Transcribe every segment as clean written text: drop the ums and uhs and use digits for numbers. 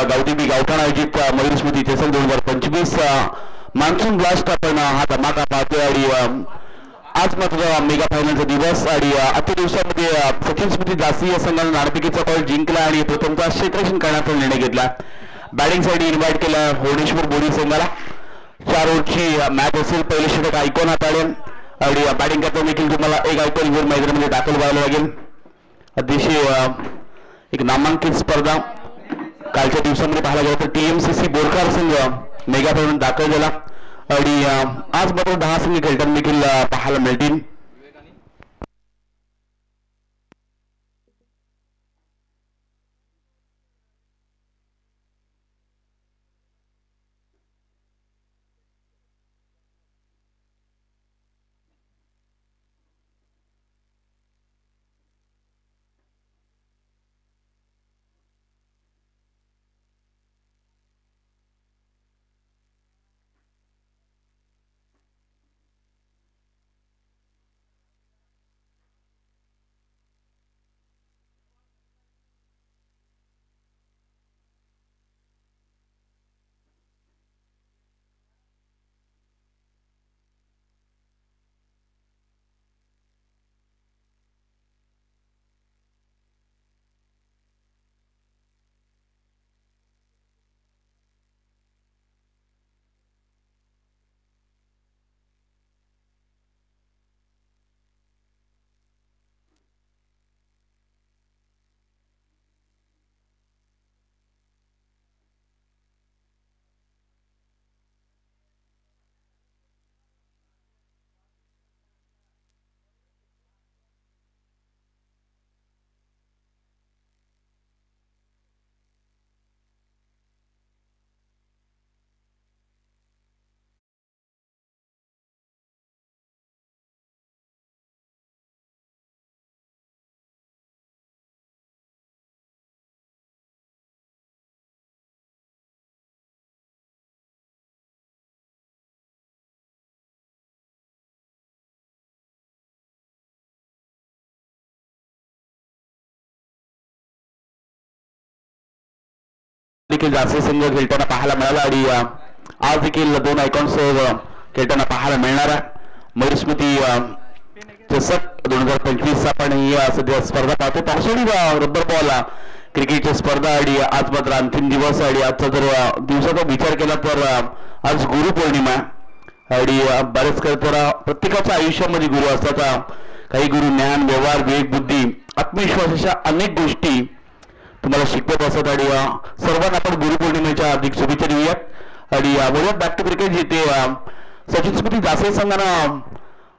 गावदेवी गावठाण आयोजित मयूर स्मृती चषक 2025 मान्सून ब्लास्ट आपण हा धमाका पाहतोय आणि आज मात्र मेगा फायनलचा दिवस आणि आजच्या दिवसामध्ये सचिन स्मृती जास्ती या संघाने नाणेफेकीचा कॉल जिंकला आणि प्रथमतः क्षेत्ररक्षण करण्याचा निर्णय घेतला. बॅटिंगसाठी इन्व्हाइट केला भुवनेश्वर बोरी संघाला. 4 ओव्हरची मॅच असेल. पहिले षटक आयकॉन हाताळले आणि बॅटिंग करताना देखील तुम्हाला एक आयकॉन घेऊन मैदानामध्ये दाखल व्हायला लागेल. अतिशय एक नामांकित स्पर्धा कालच्या दिवसामध्ये पाहायला गेलं तर TMCC बोरकार संघ मेगा फायनल दाखल झाला आणि आज मात्र 10 संघ खेळताना देखील पाहायला मिळतील. देखील जास्ती संघ खेळताना पाहायला मिळाला आणि आज देखील 2 आयकॉनसह खेळताना पाहायला मिळणार आहे. मयूर स्मृती चषक 2025 आपण ही सध्या स्पर्धा पाहतो. पावसाळी रब्बर बॉल क्रिकेटची स्पर्धा आणि आज मात्र अंतिम दिवस आणि आजचा जर दिवसाचा विचार केला तर आज गुरुपौर्णिमा आणि बरेच काही तर प्रत्येकाच्या आयुष्यामध्ये गुरु असतात. काही गुरु ज्ञान, व्यवहार, विवेक, बुद्धी, आत्मविश्वास अशा अनेक गोष्टी तुम्हाला शिकवत असतात आणि सर्वांना आपण गुरुपौर्णिमेच्या अधिक शुभेच्छा देऊयात. आणि वळूयात बॅक टू क्रिकेट जिथे सचिन स्मृती जास्ती संघानं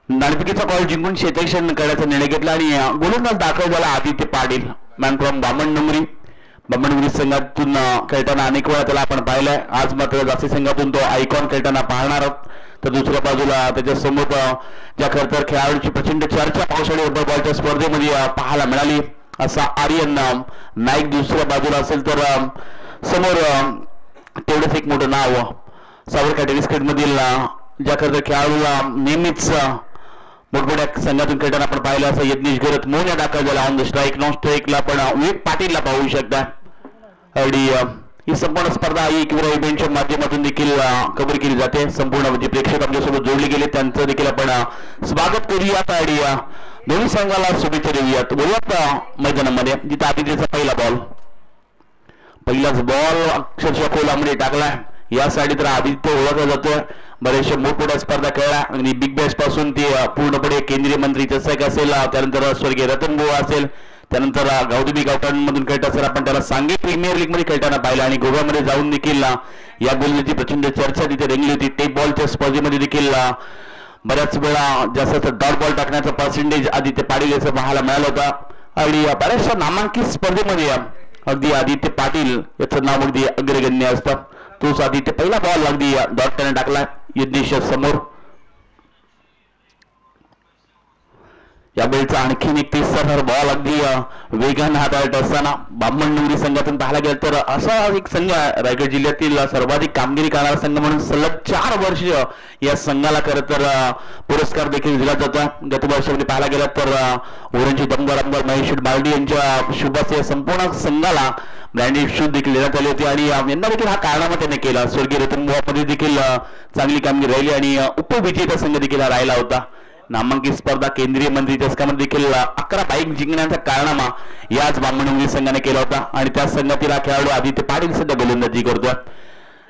नाणेफेकीचा कॉल जिंकून क्षेत्ररक्षण करण्याचा निर्णय घेतला आणि गोलंदाज दाखल झाला आदित्य पाटील, मॅन फ्रॉम बामणडुंगरी संघातून खेळताना अनेक वेळा त्याला आपण पाहिलंय. आज मात्र जास्ती संघातून तो आयकॉन खेळताना पाहणार आहोत. तर दुसऱ्या बाजूला त्याच्या समोर ज्या खरं तर खेळाडूची प्रचंड चर्चा पावसाळी रब्बर बॉलच्या स्पर्धेमध्ये पाहायला मिळाली असा आर्यन नाईक दुसऱ्या बाजूला असेल तर समोर तेवढंच एक मोठं नाव सावरकर टेनिस क्रिकेटमधील ज्या खरं खेळाडूला नेहमीच मोठमोठ्या संघातून खेळताना आपण पाहिलं असं यज्ञेश गरत मोन्या दाखल झाला ऑन द स्ट्राईक. नॉन स्ट्राईकला आपण विवेक पाटीलला पाहू शकता. आणि ही संपूर्ण स्पर्धा किंवा इव्हेंटच्या माध्यमातून देखील कव्हर केली जाते. संपूर्ण जे प्रेक्षक आमच्यासोबत जोडले गेले त्यांचं देखील आपण स्वागत करूयात आणि दोन्ही संघाला शुभेच्छा देऊयात. बोलूयात मैदानामध्ये जिथे आदित्यचा पहिलाच बॉल अक्षरशः खोलामध्ये टाकला. यासाठी तर आदित्य ओळखला जातोय. बरेचशा मोठमोठ्या स्पर्धा खेळला आणि बिग बॅश पासून ते पूर्णपणे केंद्रीय मंत्री चषक असेल, त्यानंतर स्वर्गीय रतन बुवा असेल, त्यानंतर गावदेवी गावठाणमधून खेळत असेल आपण त्याला सांगे प्रीमियर लीग मध्ये खेळताना पाहिलं आणि गोव्यामध्ये जाऊन देखील या गोलंदाजीची प्रचंड चर्चा तिथे रंगली होती. टेप बॉलच्या स्पर्धेमध्ये देखील बऱ्याच वेळा जास्त डॉट बॉल टाकण्याचा पर्सेंटेज आदित्य पाटील याचं पाहायला मिळालं होता. आणि बऱ्याचशा नामांकित स्पर्धेमध्ये अगदी आदित्य पाटील याचं नाव अगदी अग्रगण्य असतं. तोच आदित्य पहिला बॉल अगदी डॉट त्याने टाकला यज्ञेश समोर. या बेलचा आणखीन एक 30 बॉल अगदी वेगाने हाताळत असताना बामणडोंगरी संघातून पाहायला गेलं तर असा एक संघ रायगड जिल्ह्यातील सर्वाधिक कामगिरी करणारा संघ म्हणून सलग 4 वर्ष या संघाला खरं तर पुरस्कार देखील दिला जातो. गत वर्षामध्ये पाहायला गेलं तर ओरंजी दमदार आमदार महेश बालडी यांच्या शुभास या संपूर्ण संघाला ब्रँडेड शूज देखील देण्यात आले होते आणि यंदा देखील हा कारनामा त्याने केला. स्वर्गीय रतनबुवामध्ये देखील चांगली कामगिरी राहिली आणि उपविजेता संघ देखील राहिला होता. नामांकित स्पर्धा केंद्रीय मंत्री चषकामध्ये देखील 11 बाईक जिंकण्याचा कारनामा याच बामणडोंगरी संघाने केला होता आणि त्या संघातील हा खेळाडू आदित्य पाटील सध्या गोलंदाजी करतोय.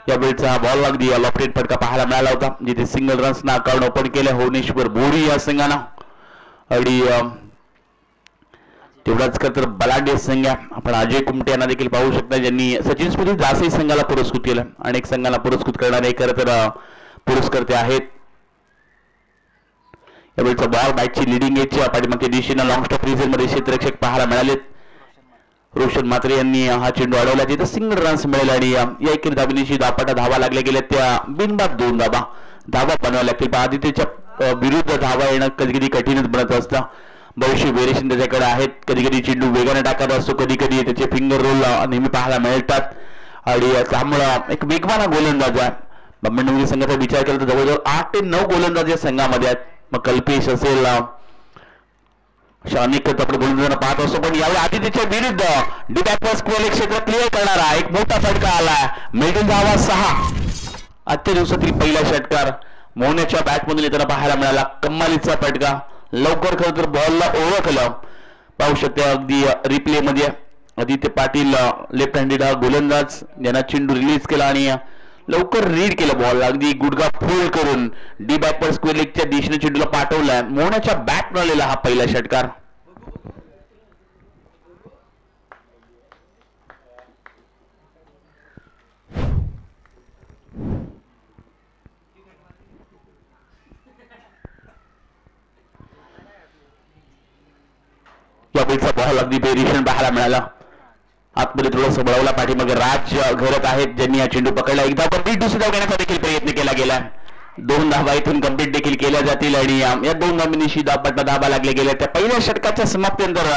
या वेळचा बॉल अगदी लॉफ्टेड फटका पाहायला मिळाला होता जिथे सिंगल रन्स ना अकाउंट ओपन केले भुवनेश्वर बोरी या संघानं. आणि तेवढाच तर बलाढ्य संघ आपण अजय कुमटे यांना देखील पाहू शकता ज्यांनी सचिन स्मृती जासई संघाला पुरस्कृत केलं. अनेक संघाला पुरस्कृत करणारे खरं तर पुरस्कर्ते आहेत. यावेळचा बॉल बॅटची लिडिंग एजच्या पाठीमागच्या दिशेनं लॉंग स्टॉप रिझनमध्ये क्षेत्ररक्षक पाहायला मिळालेत. रोशन मात्रे यांनी हा चेंडू अडवला तिथे सिंगल रन्स मिळाले आणि या एकेरी धाबेनिशी धापाटा धावा लागल्या गेल्या त्या बिनबाद 2 धावा बनवायला लागतील. आदित्यच्या विरुद्ध धावा येणं कधी कधी कठीणच बनत असतं. भविष्य वेरिएशन त्याच्याकडे आहेत. कधी कधी चेंडू वेगाने टाकत असतो कधी कधी त्याचे फिंगर रोल नेहमी पाहायला मिळतात आणि त्यामुळं एक वेगवान गोलंदाज आहे. बामणडोंगरी संघाचा विचार केला तर जवळजवळ 8 ते 9 गोलंदाज या संघामध्ये आहेत. मग कल्पेश असेल अनेक आपण गोलंदाजांना पाहत असतो पण यावेळी आदित्यच्या विरुद्ध डिबॅकवर्स स्क्वेअर क्षेत्र क्लिअर करणारा एक मोठा फटका आलाय. मेडल धावा 6. आजच्या दिवसातील पहिला षटकार मोहनच्या बॅटमधून येताना पाहायला मिळाला. कमालीचा फटका लवकर खरं तर बॉलला ओळखलं पाहू शकते अगदी रिप्ले मध्ये. आदित्य पाटील लेफ्ट हँडेड हा गोलंदाज ज्यांना चेंडू रिलीज केला आणि लवकर रीड केलं बॉल अगदी गुडघा फोल्ड करून डी बॅकवर्ड स्क्वेअर लेगच्या दिशेने चेंडूला पाठवलाय. मोहनच्या बॅट मिळालेला हा पहिला षटकार. यावेळीचा बॉल अगदी वेरिएशन पाहायला मिळाला. आतमध्ये थोडंसं बळवला पाठीमागे राज घरत आहेत ज्यांनी हा चेंडू पकडला. एकदा कंप्लीट दुसरी धाव घेण्याचा देखील प्रयत्न केला गेला. 2 धावा इथून कंप्लीट देखील केल्या जातील आणि या 2 धावांनिशी धाबा लागल्या गेल्या. त्या पहिल्या षटकाच्या समाप्तीनंतर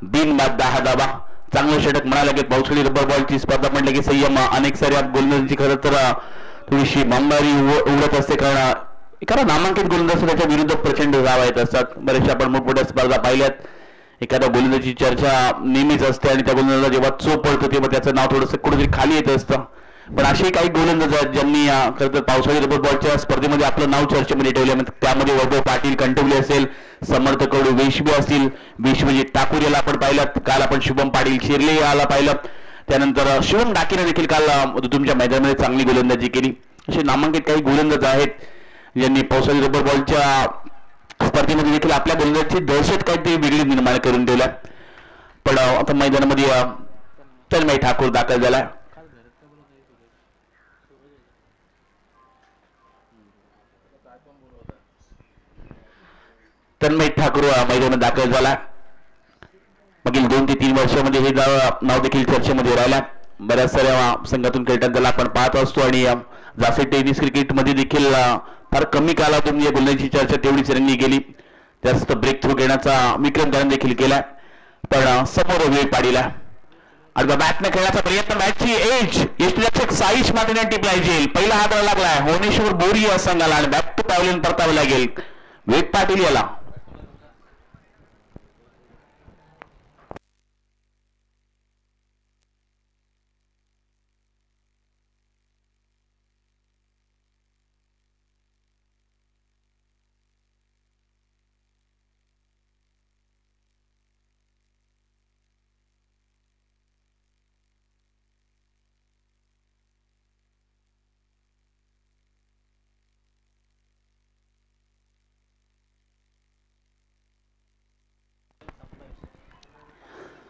बिनबाद 10 धावा. चांगलं षटक म्हणायला लागेल. पावसाळी रबर बॉलची स्पर्धा म्हटलं की संयम अनेक साऱ्या गोलंदाजीची खरं तर थोडीशी मांगारी उडत असते कारण नामांकित गोलंदाज त्याच्या विरुद्ध प्रचंड धावा येत असतात. बरेचशा आपण मोठमोठ्या स्पर्धा पाहिल्यात. एखाद्या गोलंदाजीची चर्चा नेहमीच असते आणि त्या गोलंदाजाला जेव्हा चोप पडतो तेव्हा त्याचं नाव थोडंसं कुठेतरी खाली येत असतं. पण असे काही गोलंदाज आहेत ज्यांनी खरं तर पावसाळी रबर बॉलच्या स्पर्धेमध्ये आपलं नाव चर्चेमध्ये ठेवले. त्यामध्ये वैभव पाटील कंटवले असेल, समर्थ कडू वेशबे असतील, विश्वजित ठाकूर याला आपण पाहिलं. काल आपण शुभम पाटील शिर्ले याला पाहिलं. त्यानंतर शिवम डाकीने देखील काल तुमच्या मैदानामध्ये चांगली गोलंदाजी केली. असे नामांकित काही गोलंदाज आहेत ज्यांनी पावसाळी रबर बॉलच्या स्पर्धेमध्ये देखील आपल्या गोलंदाजीची दहशत काहीतरी वेगळी निर्माण करून ठेवल्या. पण आता मैदानामध्ये तन्मय ठाकूर दाखल झाला. तन्मय ठाकूर मैदानात दाखल झाला. मागील 2 ते 3 वर्षामध्ये हे नाव देखील चर्चेमध्ये राहिला. बऱ्याच साऱ्या संघातून क्रिकेट त्याला आपण पाहत असतो आणि जास्त टेनिस क्रिकेटमध्ये देखील फार कमी कालावधीत या गोलंदाजीची चर्चा तेवढीच रंगली गेली. जास्त ब्रेक थ्रू घेण्याचा विक्रम त्याने देखील केला. पण समोर वेळ पाडीला आणि बॅटने खेळण्याचा प्रयत्न. बॅटची एज यष्टीरक्षक साईश मातेने टिपला पाहिजे. पहिला हात लागलाय भुवनेश्वर बोरी या संघाला आणि बॅक टू पॅव्हलियन परतावे लागेल वेग पाटील याला.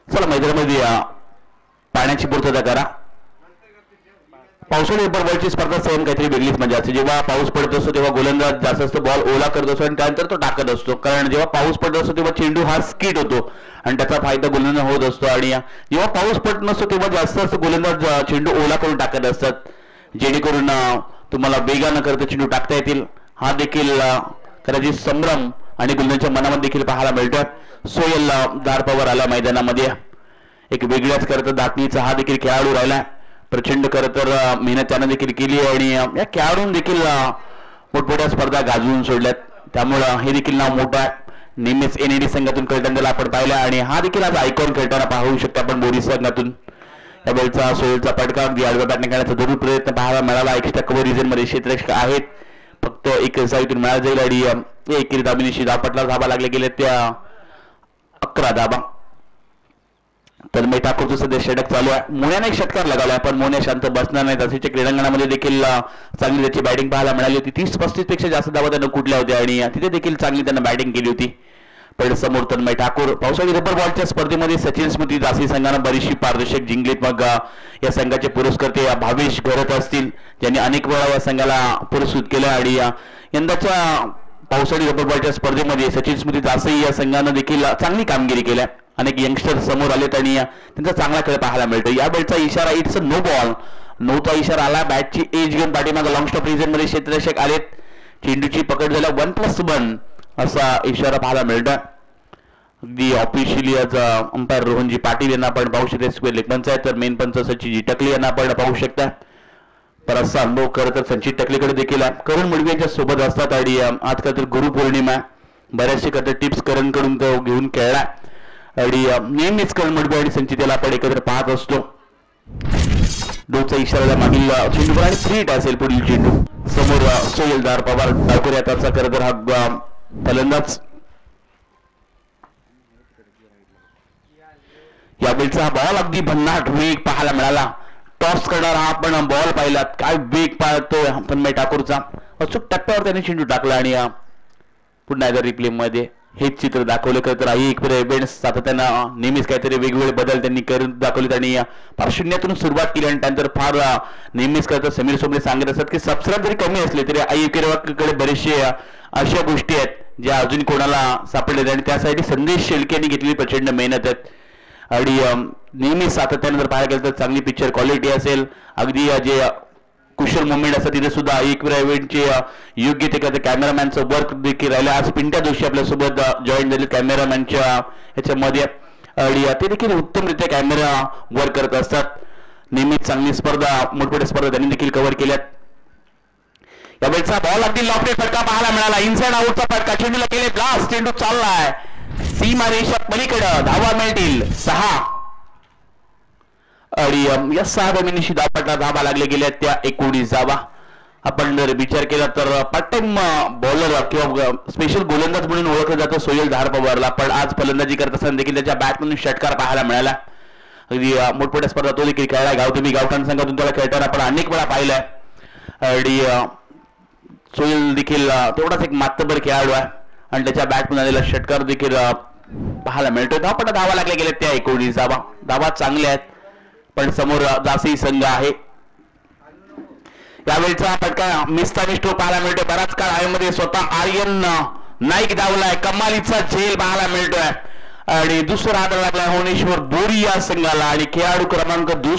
चला मैदानामध्ये पाण्याची पूर्तता करा. पावसाळी रबर बॉलची स्पर्धा सेम काहीतरी वेगळीच मजा असते. जेव्हा पाऊस पडत असतो तेव्हा गोलंदाज जास्त बॉल ओला करत असतो आणि त्यानंतर तो टाकत असतो. कारण जेव्हा पाऊस पडत असतो तेव्हा चेंडू हा स्किट होतो आणि त्याचा फायदा गोलंदाज होत असतो. आणि जेव्हा पाऊस पडत नसतो तेव्हा जास्त गोलंदाज चेंडू ओला करून टाकत असतात जेणेकरून तुम्हाला वेगानं करता चेंडू टाकता येतील. हा देखील कदाचित संभ्रम आणि गुलंच्या मनामध्ये देखील पाहायला मिळतोय. सोयल धारपावर आला मैदानामध्ये. एक वेगळ्याच करत दातणीचा हा देखील खेळाडू राहिला. प्रचंड खरं तर मेहनत त्यानं देखील केली आणि या खेळाडून देखील मोठमोठ्या स्पर्धा गाजवून सोडल्यात. त्यामुळं हे देखील नाव मोठं आहे. नेहमीच NAD संघातून खेळताना त्याला आपण पाहिला आणि हा देखील आज आयकॉन खेळताना पाहू शकतो आपण बोरी संघातून. या वेळचा सोयलचा फटका अगदी आडव्या बॅटने खेळण्याचा जरूर प्रयत्न पाहायला मिळाला. एक्स्ट्रा कव्हर रिजनमध्ये क्षेत्ररक्षक आहेत. फक्त एक साईतून मिळाला जाईल आणि एकेरी दाबिनीशी धावपटला धाबा लागले गेले त्या 11 धाबा. तर ठाकूरचं सध्या षटक चालू आहे. मोन्याने एक षटकार लगावला पण मोन्या शांत बसणार नाही. तसेच्या क्रीडांगणामध्ये देखील चांगली त्याची बॅटिंग पाहायला मिळाली होती. 30-35 पेक्षा जास्त धावा त्यानं कुठल्या होत्या आणि तिथे देखील चांगली त्यानं बॅटिंग केली होती. पण समोर तन्मय ठाकूर. पावसाळी रबर बॉलच्या स्पर्धेमध्ये सचिन स्मृती दासी संघानं बरीचशी पारदर्शक जिंकलीत. मग या संघाचे पुरस्कर्ते भावेश घरत असतील ज्यांनी अनेक वेळा या संघाला पुरस्कृत केलं आणि यंदाच्या पावसाळी रबर बॉलच्या स्पर्धेमध्ये सचिन स्मृती दासी या संघानं देखील चांगली कामगिरी केल्या. अनेक यंगस्टर समोर आलेत आणि त्यांचा चांगला खेळ पाहायला मिळतो. या वेळचा इशारा इट्स अ नो बॉल. नोचा इशारा आला. बॅटची एज घेऊन पाठीमागे लॉंग स्टॉप रिजन मध्ये क्षेत्ररक्षक आलेत. चेंडूची पकड झाल्या 1+1 असा इशारा पाहायला मिळतो. अगदी ऑफिशियली आज अंपायर रोहनजी पाटील यांना आपण पाहू शकता. स्क्वेअर लेग पंच आहे तर मेन पंच सचिनजी टकले यांना आपण पाहू शकता. बराचसा अनुभव खरं तर संचित टकलेकडे देखील आहे. करण मुडवी यांच्या सोबत असतात आणि आजकाल तर गुरुपौर्णिमा आहे. बऱ्याचशे खरं टिप्स करणकडून तो घेऊन खेळला आणि नेहमीच करण मुडवी आणि संचित याला आपण एकत्र पाहत असतो. डोचा इशारा मागील चेंडूवर आणि 3 हिट असेल पुढील चेंडू. समोर सोयलदार पवार डावकर याचा खरं तर हा फलंदाज. यावेळचा हा बॉल अगदी भन्नाट वेग पाहायला मिळाला. टॉस करणार हा आपण बॉल पाहिलात. काय वेग पाहतोय तन्मय ठाकूरचा. अचूक टप्प्यावर त्याने चेंडू टाकला आणि पुन्हा एकदा रिप्ले मध्ये हेच चित्र दाखवलं. खरं तर आई एक इव्हेंट्स सातत्यानं नेहमीच काहीतरी वेगवेगळे बदल त्यांनी करून दाखवलेत आणि फार शून्यातून सुरुवात केली आणि त्यानंतर फार नेहमीच करत समीर सोबत सांगत असतात की सबस्क्राईब जरी कमी असले तरी आई कडे बरेचसे अशा गोष्टी आहेत ज्या अजून कोणाला सापडलेत आणि त्यासाठी संदेश शेळके यांनी घेतलेली प्रचंड मेहनत आहेत आणि नेहमी सातत्यानं जर पाहायला गेलं तर चांगली पिक्चर क्वालिटी असेल. अगदी जे कुशल मुवमेंट असतात तिथे सुद्धा इव्हेंटचे योग्य ते करते. कॅमेरामॅनचं वर्क देखील राहिलं. आज पिंट्या जोशी आपल्यासोबत जॉईन झाले कॅमेरामॅनच्या ह्याच्यामध्ये आणि ते देखील उत्तमरित्या कॅमेरा वर्क करत असतात. नेहमीच चांगली स्पर्धा मोठमोठ्या स्पर्धा त्यांनी देखील कव्हर केल्यात. यावेळेचा बॉल अगदी लॉफ्टेड फटका पाहायला मिळाला. इनसाइड आउटचा फटका. चेंडूला केले ब्लास्ट. चेंडू चाललाय सीमा रेषा पलीकडं. धावा मिळतील 6 आणि या 6 धावांनी धावपटला धावा लागले गेल्या त्या 19 धावा. आपण जर विचार केला तर पार्ट टाइम बॉलर किंवा स्पेशल गोलंदाज म्हणून ओळखलं जातं सोयल धारपवारला. पण आज फलंदाजी करत असताना देखील त्याच्या बॅटमधून षटकार पाहायला मिळाला. अगदी मोठमोठ्या स्पर्धा तो देखील खेळलाय. तुम्ही गावठाण संघातून त्याला खेळताना आपण अनेक वेळा पाहिलाय आणि सोयल देखील तेवढाच एक मातबर खेळाडू आहे आणि त्याच्या बॅटमधून आलेला षटकार देखील पाहायला मिळतो. धावपटा धावा लागल्या गेल्या त्या 19 धावा. धावा चांगल्या आहेत पण समोर दासी संघ आहे. यावेळेचा फटका मिस्तानी स्ट्रोक पाहायला मिळतोय. बराच काळ हवेमध्ये स्वतः आर्यन नाईक धावलाय. कमालीचा झेल पाहायला मिळतोय आणि दुसरा हात लागला होनेश्वर बोरी या संघाला आणि खेळाडू क्रमांक 2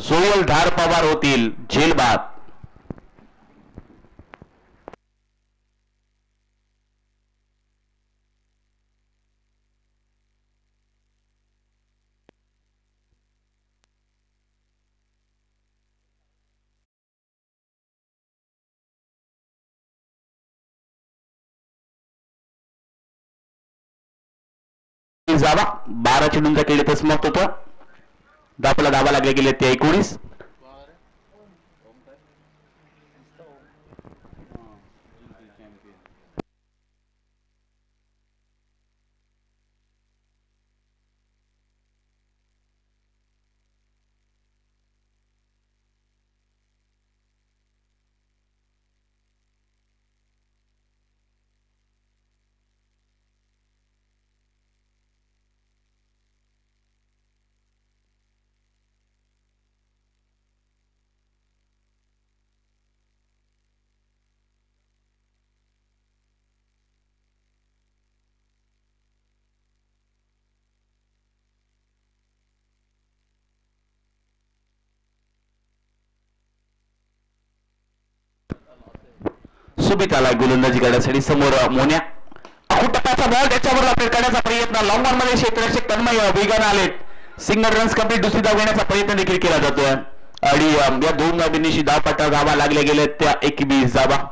सोयल धार पवार होतील झेलबाद. जावा 12 चेंडूंचा खेळ समाप्त होतो. धापला धावा लागले गेले ते 19. सुबित आलाय गोलंदाजी करण्यासाठी. समोर मोन्या टप्प्याचा बॉल त्याच्यावर अपडेट करण्याचा प्रयत्न लॉंग ऑन मध्ये क्षेत्ररक्षक तन्मय वेगाने आलेत सिंगल रन्स कंप्लीट दुसरी धाव घेण्याचा प्रयत्न देखील केला जातोय आणि या दोन धाबींशी धावपट्टा धावा लागल्या गेल्या त्या 21 धावा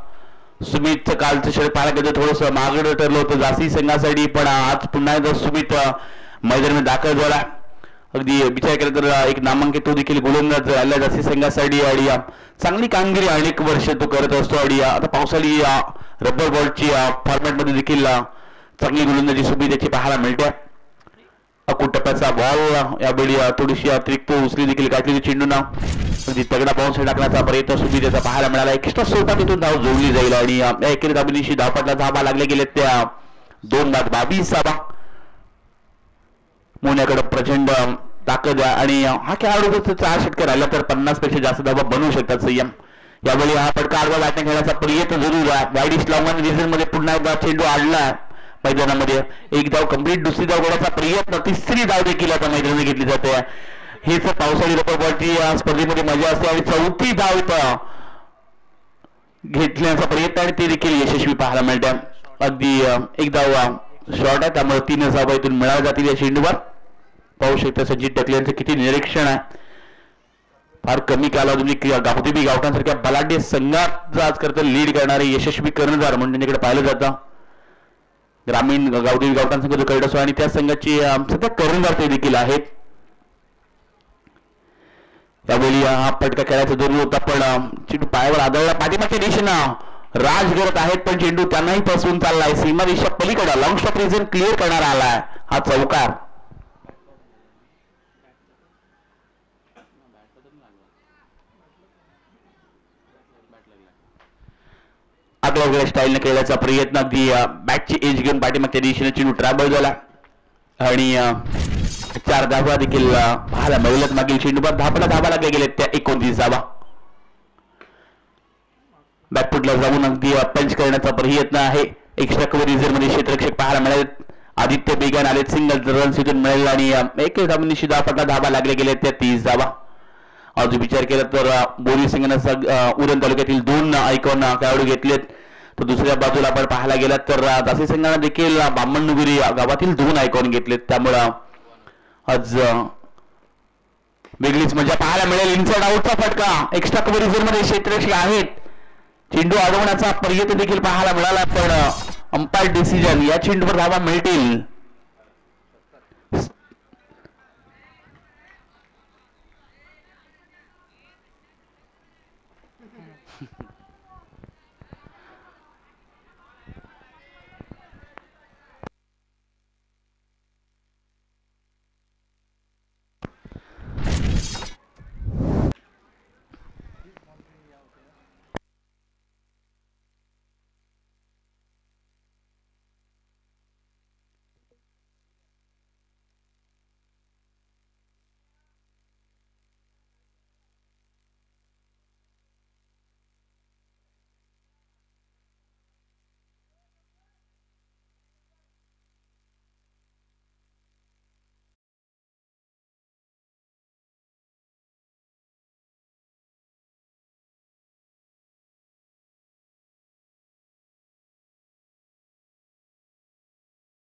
सुमित कालचं षटक पाहायला गेलं थोडस मागं ठरलं होतं जास्ती संघासाठी पण आज पुन्हा एकदा सुमित मैदानात दाखल झाला अगदी विचार केला तर एक नामांकित तो देखील गोलंदाज आल्या जास्ती संघासाठी आणि चांगली कामगिरी अनेक वर्ष तो करत असतो आणि आता पावसाळी रबर बॉलची फॉर्मॅट मध्ये देखील चांगली गोलंदाजी सुमित याची पाहायला मिळते टप्प्याचा बॉल यावेळी थोडीशी अतिरिक्त उचली देखील काढलेली चेंडू ना अगदी तगडा बाउन्स टाकण्याचा प्रयत्न सुमित याचा पाहायला मिळाला एक्स्ट्रा स्वतः तिथून धाव जोडली जाईल आणि या एकेरी धाबीनिशी धावपट्टा धावा लागले गेले त्या 2-22 धावा मोन्याकडे प्रचंड ताकद आणि हा खेळाडू 4 षटके राहिला तर 50 पेक्षा जास्त धावा बनवू शकतात संयम यावेळी हा फटका आडवा लाटणे खेळण्याचा प्रयत्न जरूर आहे बॅडिश लॉंगन रिझन मध्ये पुन्हा एकदा चेंडू आडला मैदानामध्ये एक धाव कंप्लीट दुसरी धाव घेण्याचा प्रयत्न तिसरी धाव देखील आता मैदानात घेतली जाते हेच पावसाळी रबर बॉलची स्पर्धेमध्ये मजा असते आणि चौथी धाव इथं घेतल्याचा प्रयत्न आणि ते देखील यशस्वी पाहायला मिळते अगदी एक धाव शॉर्ट आहे त्यामुळे 3 धावा इथून मिळाल्या जातील या चेंडूवर पाहू शकता संजित टकले यांचं किती निरीक्षण आहे फार कमी कालावधीत गावदेवी गावठांसारख्या बलाढ्य संघात आज करता लीड करणारे यशस्वी कर्णधार म्हणून त्यांच्याकडे पाहिलं जातं ग्रामीण गावदेवी गावठाण संघ जो करत असतो आणि त्या संघाची सध्या कर्णधार ते देखील आहेत त्यावेळी हा फटका खेळायचा जरूर होता पण चेंडू पायावर आदळला पाठीमागच्या दिशेनं राज करत आहेत पण चेंडू त्यांनाही फसवून चाललाय सीमा दिशा पलीकडे लॉंग स्टॉप रिजन क्लिअर करणारा आलाय हा चौकार आगळ्या स्टाईलने खेळण्याचा प्रयत्न अगदी बॅटची एज घेऊन पाठीमागच्या दिशेने चेंडू ट्रॅबल झाला आणि 4 धावा देखील पाहायला मिळत मागील चेंडूवर धावा लागले गेले त्या 29 धावा बॅकफुटला जाऊन अगदी पंच करण्याचा प्रयत्न आहे एक्स्ट्रा कव्हर रिझर्व मध्ये क्षेत्ररक्षक पाहायला मिळाले आदित्य बेगान आले सिंगल रन्स इथून मिळेल आणि एक धावनिशी धावा लागले गेले त्या 30 धावा आज विचार केला तर बोरी सिंगनं उरण तालुक्यातील 2 आयकॉन खेळाडू घेतलेत तर दुसऱ्या बाजूला आपण पाहायला गेला तर दासी संघाने देखील बामणनुगिरी गावातील 2 आयकॉन घेतलेत त्यामुळं आज वेगळीच मजा पाहायला मिळेल इनसाइड आउटचा फटका एक्स्ट्रा कव्हर रिझर्व मध्ये क्षेत्ररक्षक आहेत चेंडू अडवण्याचा प्रयत्न देखील पाहायला मिळाला पण अंपायर डिसिजन या चेंडूवर धावा मिळतील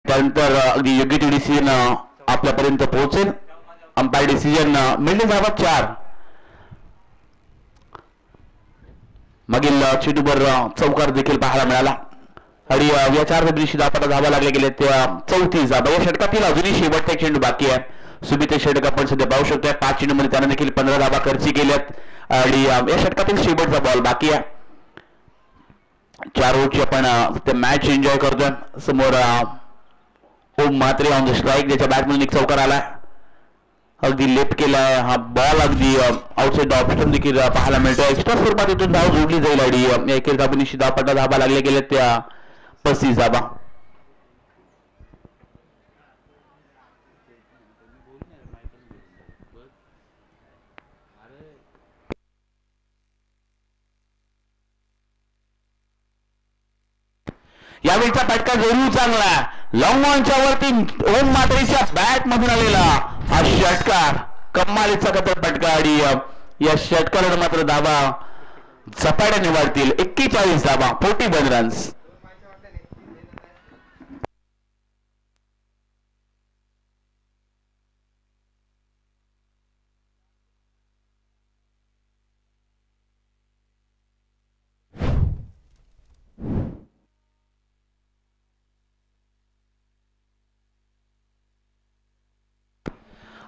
त्यानंतर अगदी योग्य ती डिसिजन आपल्यापर्यंत पोहोचेल अंपायर डिसिजन मिळणे धावा 4 मागील चेंडूवर चौकार देखील पाहायला मिळाला आणि या 4 दिवशी धावा लागल्या गेल्या त्या 34 धावा या षटकातील अजूनही शेवटचा चेंडू बाकी आहे सुमित षटक आपण सध्या पाहू शकतोय 5 चेंडूमध्ये त्याने देखील 15 धावा खर्ची केल्यात आणि या षटकातील शेवटचा बॉल बाकी आहे 4 ओव्हरची आपण मॅच एन्जॉय करतोय समोर ओम मात्रे ऑन द स्ट्राईक त्याच्या बॅटमधून एक चौकार आला अगदी लेफ्ट केलाय हा बॉल अगदी आउटसाइड ऑप्शन देखील पाहायला मिळतो एक्स्ट्रा स्वरूपात इथून धाव जोडली जाईल आणि एकेरी धाबीनिशी धावा लागल्या गेल्या त्या 35 धावा यावेळीचा फटका जरूर चांगला लॉंग ऑनच्या वरती ओम मात्रेच्या बॅट मधून आलेला हा षटकार कमालीचा फटका आणि या षटकाला मात्र धावा झपाट्याने वाढतील 41 धावा 41 रन्स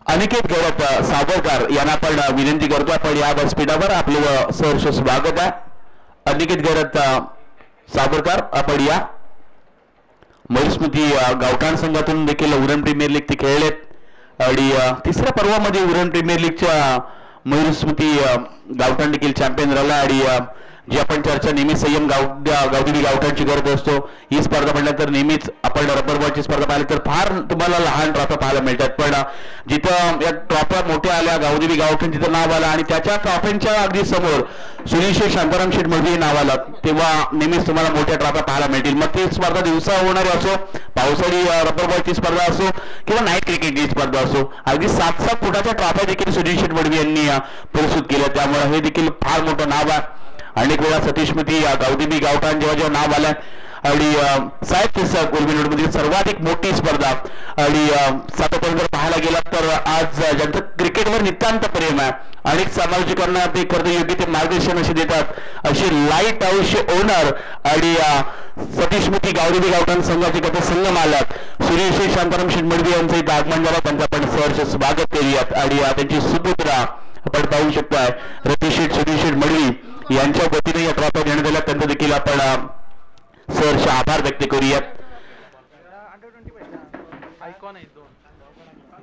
अनिकेत गौरव सावरकर यांना आपण विनंती करतो आपण या व्यासपीठावर आपलं सहर्ष स्वागत आहे. अनिकेत गौरव सावरकर आपण या मयुस्मृती गावठाण संघातून देखील उरण प्रीमियर लीग ते खेळलेत आणि तिसऱ्या पर्वामध्ये उरण प्रीमियर लीगच्या मयुस्मृती गावठाण देखील चॅम्पियन राहिला आणि जी आपण चर्चा नेहमी संयम गावदेवी गावठाणची करत असतो ही स्पर्धा म्हटलं तर नेहमीच आपण रबर बॉलची स्पर्धा पाहिली तर फार तुम्हाला लहान ट्रॉफ्या पाहायला मिळतात पण जिथं या ट्रॉफ्या मोठ्या आल्या गावदेवी गावठाण तिथं नाव आलं आणि त्याच्या ट्रॉफ्यांच्या अगदी समोर सुनील शांताराम शेठ मडवी नाव आलं तेव्हा नेहमीच तुम्हाला मोठ्या ट्रॉफ्या पाहायला मिळतील. मग ती स्पर्धा दिवसा होणारी असो पावसाळी रबर बॉलची स्पर्धा असो किंवा नाईट क्रिकेटची स्पर्धा असो अगदी 7-7 फुटाच्या ट्रॉफ्या देखील सुनील शेठ मडवी यांनी प्रस्तुत केल्या त्यामुळे हे देखील फार मोठं नाव आहे. अनेक वेळा सतीशमती गावदेवी गावठाण जेव्हा नाव आलं आणि साहेब पुस्तक उर्मिनोडमधील सर्वाधिक मोठी स्पर्धा आणि सातत्याने जर पाहायला गेला तर आज ज्यांचं क्रिकेटवर नितांत प्रेम आहे अनेक समालोचकांना ते कर्तव्य ते मार्गदर्शन असे देतात असे लाईट हाऊस ओनर आणि सतीशमती गावदेवी गावठाण संघाचे कथा संघ मालक सुरेश शांताराम शेठ मडवी यांचं इथं आगमन झालं त्यांचं आपण सहर्ष स्वागत केलं आणि त्यांची सुपुत्रा आपण पाहू शकता रतीश शेठ सुनील शेठ मडवी यांच्या वतीने या ट्रॉफ्या देण्यात आल्या त्यांचा देखील आपण सहर्ष आभार व्यक्त करूयात.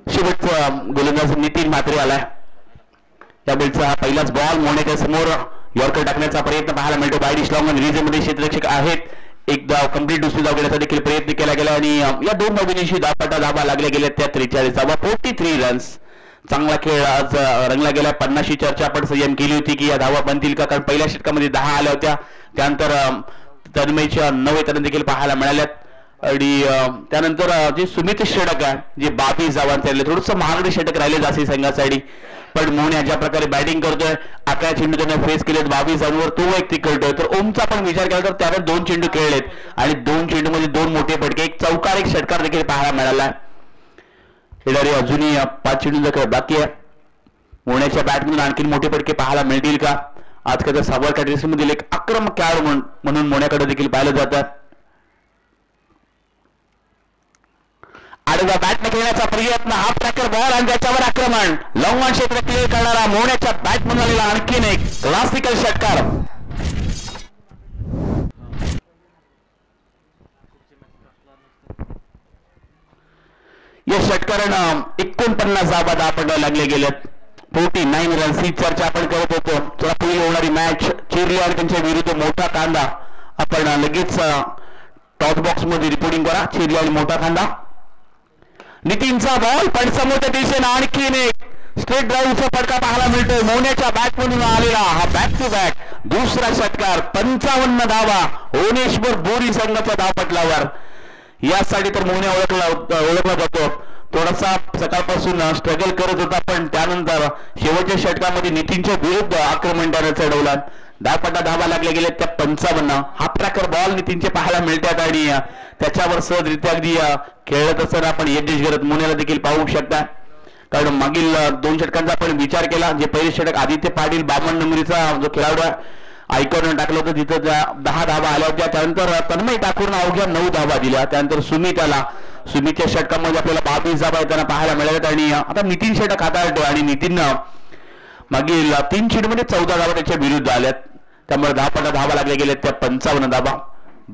शेवटचा गोलंदाज नितीन म्हात्रे आलाय त्यावेळेचा हा पहिलाच बॉल मोहण्याच्या समोर यॉर्कर टाकण्याचा प्रयत्न पाहायला मिळतो. बायडिश लॉंग रिजनमध्ये क्षेत्ररक्षक आहेत एक धाव कंप्लीट दुसरी धाव घेण्याचा देखील प्रयत्न केला गेला आणि या दोन धावनीशी धावा लागल्या गेल्या त्या 43 43 रन्स चांगला खेळ आज रंगला गेला. 50शी चर्चा आपण संयम केली होती की या धावा बनतील का कारण पहिल्या षटकामध्ये 10 आल्या होत्या त्यानंतर तन्मयच्या 9 त्यांना देखील पाहायला मिळाल्यात आणि त्यानंतर जे सुमित षटक आहे जे 22 धावांचे थोडंसं महागडे षटक राहिले जासी संघासाठी पण मोहन ज्या प्रकारे बॅटिंग करतोय 11 चेंडू त्याने फेस केलेत 22 धावांवर तो एक खेळतोय तर ओमचा पण विचार केला तर त्याने 2 चेंडू खेळलेत आणि 2 चेंडूमध्ये 2 मोठे फटके एक चौकार एक षटकार देखील पाहायला मिळाला. खेळाडू अजूनही 5 चेंडूंचा खेळ बाकी आहे. मोहण्याच्या बॅटमधून आणखी मोठे फटके पाहायला मिळतील का आज काय सावरकर टेस्टमधील एक आक्रमक खेळाडू म्हणून मोहण्याकडे देखील पाहिलं जातात. आडव्या बॅटने खेळण्याचा प्रयत्न हा ट्रॅकर बॉल आणि त्याच्यावर आक्रमण लॉंग ऑन क्षेत्र क्लिअर करणारा मोहण्याच्या बॅटमधून आलेला आणखीन एक क्लासिकल षटकार. या षटकारानं 49 धावा दापटायला लागले गेलेत 49 रन्स ही चर्चा आपण करत होतो. चला पुढील होणारी मॅच चिरली आणि त्यांच्या विरुद्ध मोठा कांदा आपण लगेच टॉप बॉक्स मध्ये रिपोर्टिंग करा. चिरली आणि मोठा कांदा नितीनचा बॉल पण समोरच्या दिशेने आणखीन एक स्ट्रेट ड्राईव्हचा फटका पाहायला मिळतोय. मोहण्याच्या बॅटमधून आलेला हा बॅक टू बॅक दुसरा षटकार 55 धावा ओनेश्वर बोरी संघाच्या धावपटलावर यासाठी तर मोहने ओळखला जातो. थोडासा सकाळपासून स्ट्रगल करत होता पण त्यानंतर शेवटच्या षटकामध्ये नितीनच्या विरुद्ध आक्रमण त्याने चढवला. धावा लागल्या गेल्या त्या 55 हा प्रकार बॉल नितीनचे पाहायला मिळतात आणि त्याच्यावर सहजरित्या अगदी खेळत असताना आपण यज्ञेश करत मोहनेला देखील पाहू शकता कारण मागील 2 षटकांचा आपण विचार केला जे पहिले षटक आदित्य पाटील 52 नंबरीचा जो खेळाडू आयकॉन टाकलं होतं तिथं 10 धावा आल्या होत्या त्यानंतर तन्मय ठाकूरनं अवघ्या 9 धावा दिल्या त्यानंतर सुमितच्या षटकामध्ये आपल्याला 22 धावा त्यांना पाहायला मिळाल्यात आणि आता नितीन षटक हाताळतो आणि नितीननं मागील 3 चेंडूमध्ये 14 धावा त्याच्या विरुद्ध आल्यात त्यामुळे धावा लागल्या गेल्यात त्या 55 धावा.